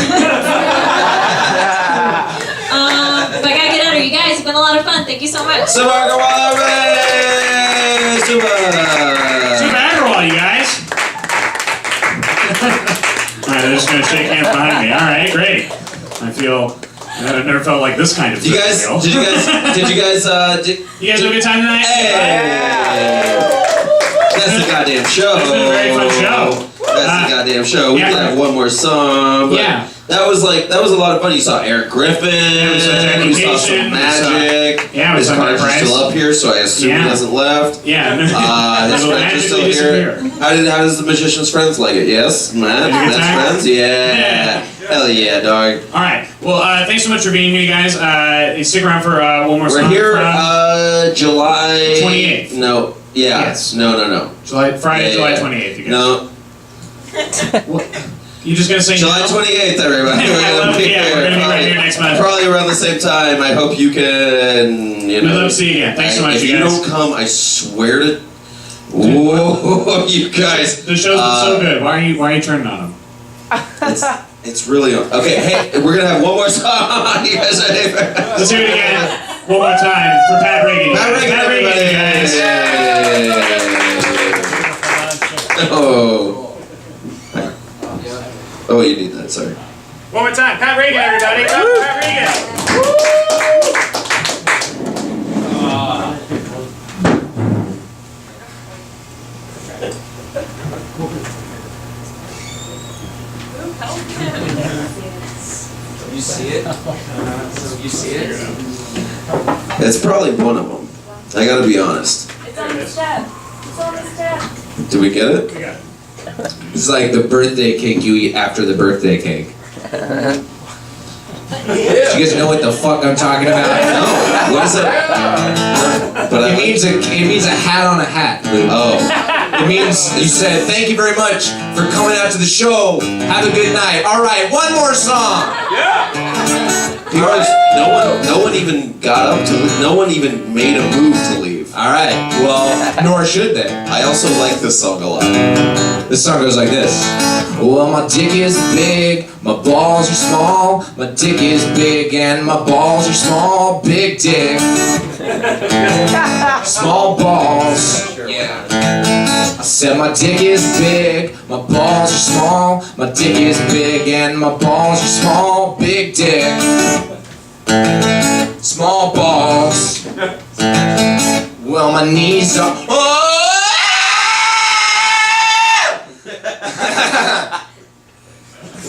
S10: But I gotta get out of here. You guys, it's been a lot of fun. Thank you so much.
S2: Super
S5: Agrawal, you guys. Alright, they're just gonna shake hands behind me. Alright, great. I've never felt like this kind of
S2: Did you guys
S5: you
S2: guys have a good
S5: time tonight?
S2: Hey! That's the goddamn show.
S5: It's been a very fun show.
S2: That's the goddamn show. We can have one more song. But
S5: yeah.
S2: That was a lot of fun. You saw Eric Griffin.
S5: We
S2: saw some magic. His cards are still up here, so I assume he hasn't left.
S5: Yeah.
S2: His friends are still here. How does the magician's friends like it? Yes, Matt. Matt's friends. Yeah. Hell yeah, dog.
S5: All right. Well, thanks so much for being here, you guys. Stick around for one more song.
S2: We're here July
S5: 28th.
S2: No. Yeah.
S5: Yes.
S2: No.
S5: Friday, July 28th. You guys.
S2: No.
S5: You just gonna say
S2: July 28th, everybody. We're gonna be
S5: right here next month.
S2: Probably around the same time. I hope you can.
S5: We'd love to see you again. Thanks so much,
S2: if
S5: you
S2: you
S5: guys.
S2: don't come, I swear to. Whoa, you guys.
S5: The show's been so good. Why are you turning on them?
S2: It's really okay. Hey, we're gonna have one more song. You guys ready?
S5: Let's do it again. One more time for Pat Reagan. Pat Reagan, guys.
S2: Oh. Oh, you need that. Sorry.
S5: One more time, Pat Reagan, everybody. Come, Pat Reagan.
S3: You see it? You see it?
S2: It's probably one of them. I gotta be honest.
S9: It's on the step. It's on the step.
S2: Did we get it?
S5: We got it.
S1: It's like the birthday cake you eat after the birthday cake. Do you guys know what the fuck I'm talking about?
S2: No. What is it? But
S1: It means a hat on a hat.
S2: Oh.
S1: It means you said thank you very much for coming out to the show. Have a good night. All right, one more song.
S2: No one even got up to leave. No one even made a move to leave.
S1: All right. Well, nor should they.
S2: I also like this song a lot.
S1: This song goes like this. Well, my dick is big, my balls are small. My dick is big and my balls are small. Big dick. Small balls.
S2: Yeah.
S1: I said my dick is big, my balls are small. My dick is big and my balls are small. Big dick. Small balls. Well, my knees are. Oh!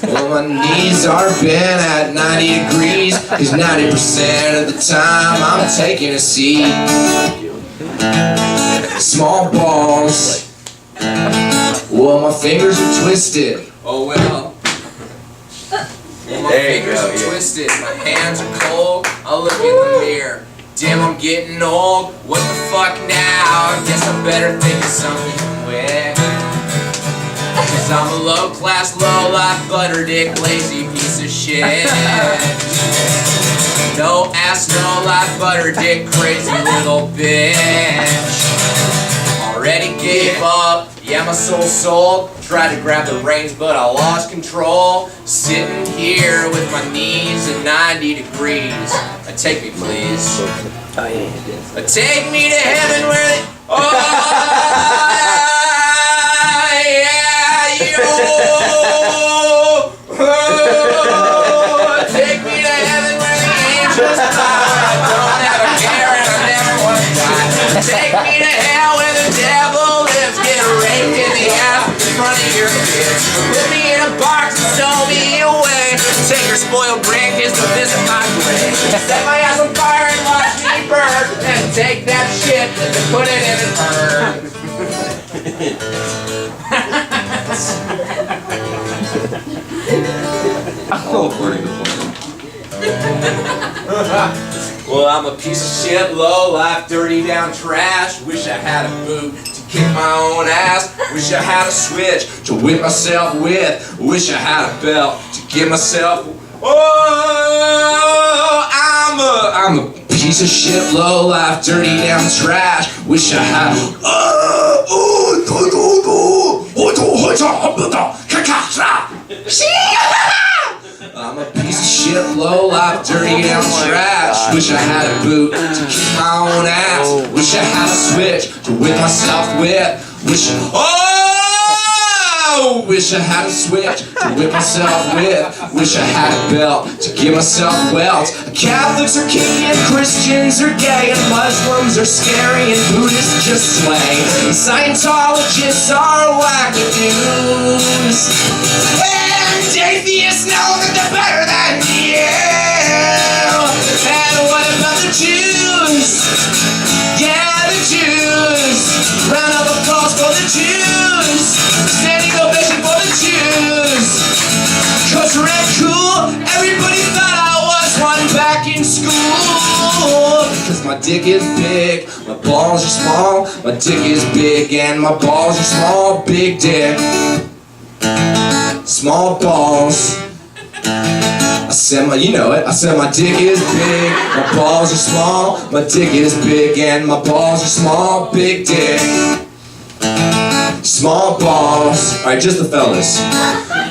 S3: Well, my knees are bent at 90 degrees, cause 90% of the time I'm taking a seat. Small balls. Well, my fingers are twisted. Oh well. Well, my fingers are twisted. My hands are cold. I look in the mirror. Damn, I'm getting old. What the fuck now? I guess I better think of something quick. Cause I'm a low-class, low-life, butter dick, lazy piece of shit. No ass, no life, butter dick, crazy little bitch. Already gave up, yeah, my soul sold. Tried to grab the reins, but I lost control. Sitting here with my knees at 90 degrees. Take me, please. Take me to heaven where they... Oh, yeah, yo. Oh, take me to heaven where the angels fly. I don't have a care and I never want to die. Take me to hell where the devil lives. Get raped in the ass in front of your kids. Put me in a box and stow me away. Take your spoiled grandkids to visit my grave. Set my ass on fire and watch me burn. And take that shit and put it in an urn. Well, I'm a piece of shit, low life, dirty down trash. Wish I had a boot to kick my own ass. Wish I had a switch to whip myself with. Wish I had a belt to get myself. Oh, I'm a piece of shit, low life, dirty down trash. Wish I had. I'm a piece of shit, low life, dirty down trash. Wish I had a boot to kick my own ass. Wish I had a switch to whip myself with. Wish I had a switch to whip myself with. Wish I had a belt to give myself welts. Catholics are kinky and Christians are gay, and Muslims are scary and Buddhists just slay. Scientologists are wackadoos, and atheists know that they're better than you. And what about the Jews? Yeah, the Jews. Round of applause for the Jews. Standing ovation for the Jews. Culture and cool. Everybody thought I was one back in school. Because my dick is big, my balls are small. My dick is big and my balls are small. Big dick, small balls. I said you know it. I said my dick is big, my balls are small. My dick is big and my balls are small. Big dick, small balls. Alright, just the fellas.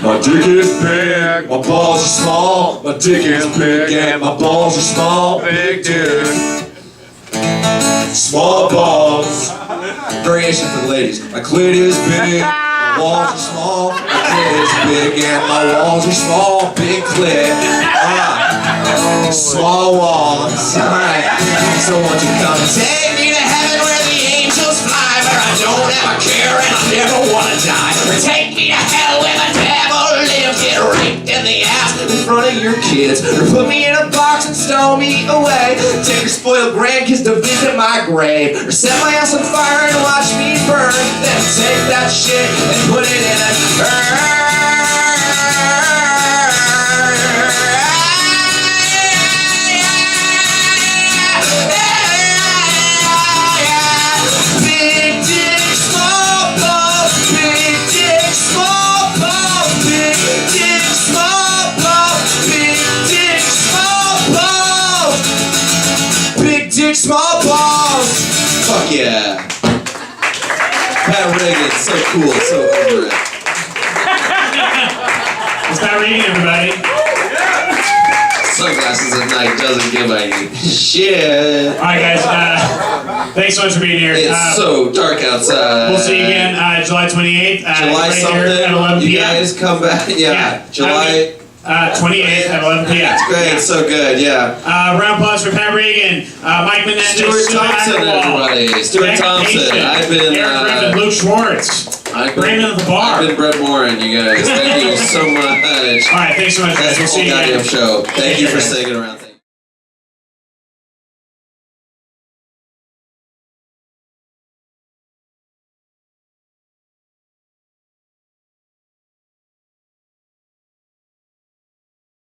S3: My dick is big, my balls are small. My dick is big and my balls are small. Big dick, small balls. Variation for the ladies. My clit is big, my walls are small. My clit is big and my walls are small. Big clit, small walls. Alright, so won't you come take me to heaven where the angels fly, where I don't have a care and I never wanna die. Or take me to hell where the devil lives, get raped in the ass in front of your kids. Or put me in a box and stow me away. Take your spoiled grandkids to visit my grave. Or set my ass on fire and watch me burn. Then take that shit and put it in a urn. Small balls! Fuck yeah! Pat Reagan, so cool, so over it.
S5: It's Pat Reagan, everybody.
S2: Sunglasses at night doesn't give a shit.
S5: Alright, guys, thanks so much for being here.
S2: It's so dark outside.
S5: We'll see you again July 28th.
S2: July
S5: right
S2: something.
S5: Here at 11 p.m.
S2: You guys come back. Yeah. July
S5: 28th at 11 p.m.
S2: That's great. It's so good. Yeah.
S5: Round of applause for Pat Reagan, Mike Menendez,
S2: Stuart Thompson, everybody. Stuart Thompson. I've been.
S5: Eric Griffin, Luke Schwartz. Brandon at the bar.
S2: I've been Brett Morin, you guys. Thank you so much. advantage.
S5: All right, thanks so much, guys.
S2: That's the
S5: We'll see
S2: whole
S5: you
S2: goddamn
S5: again.
S2: show. Thank you for sticking around.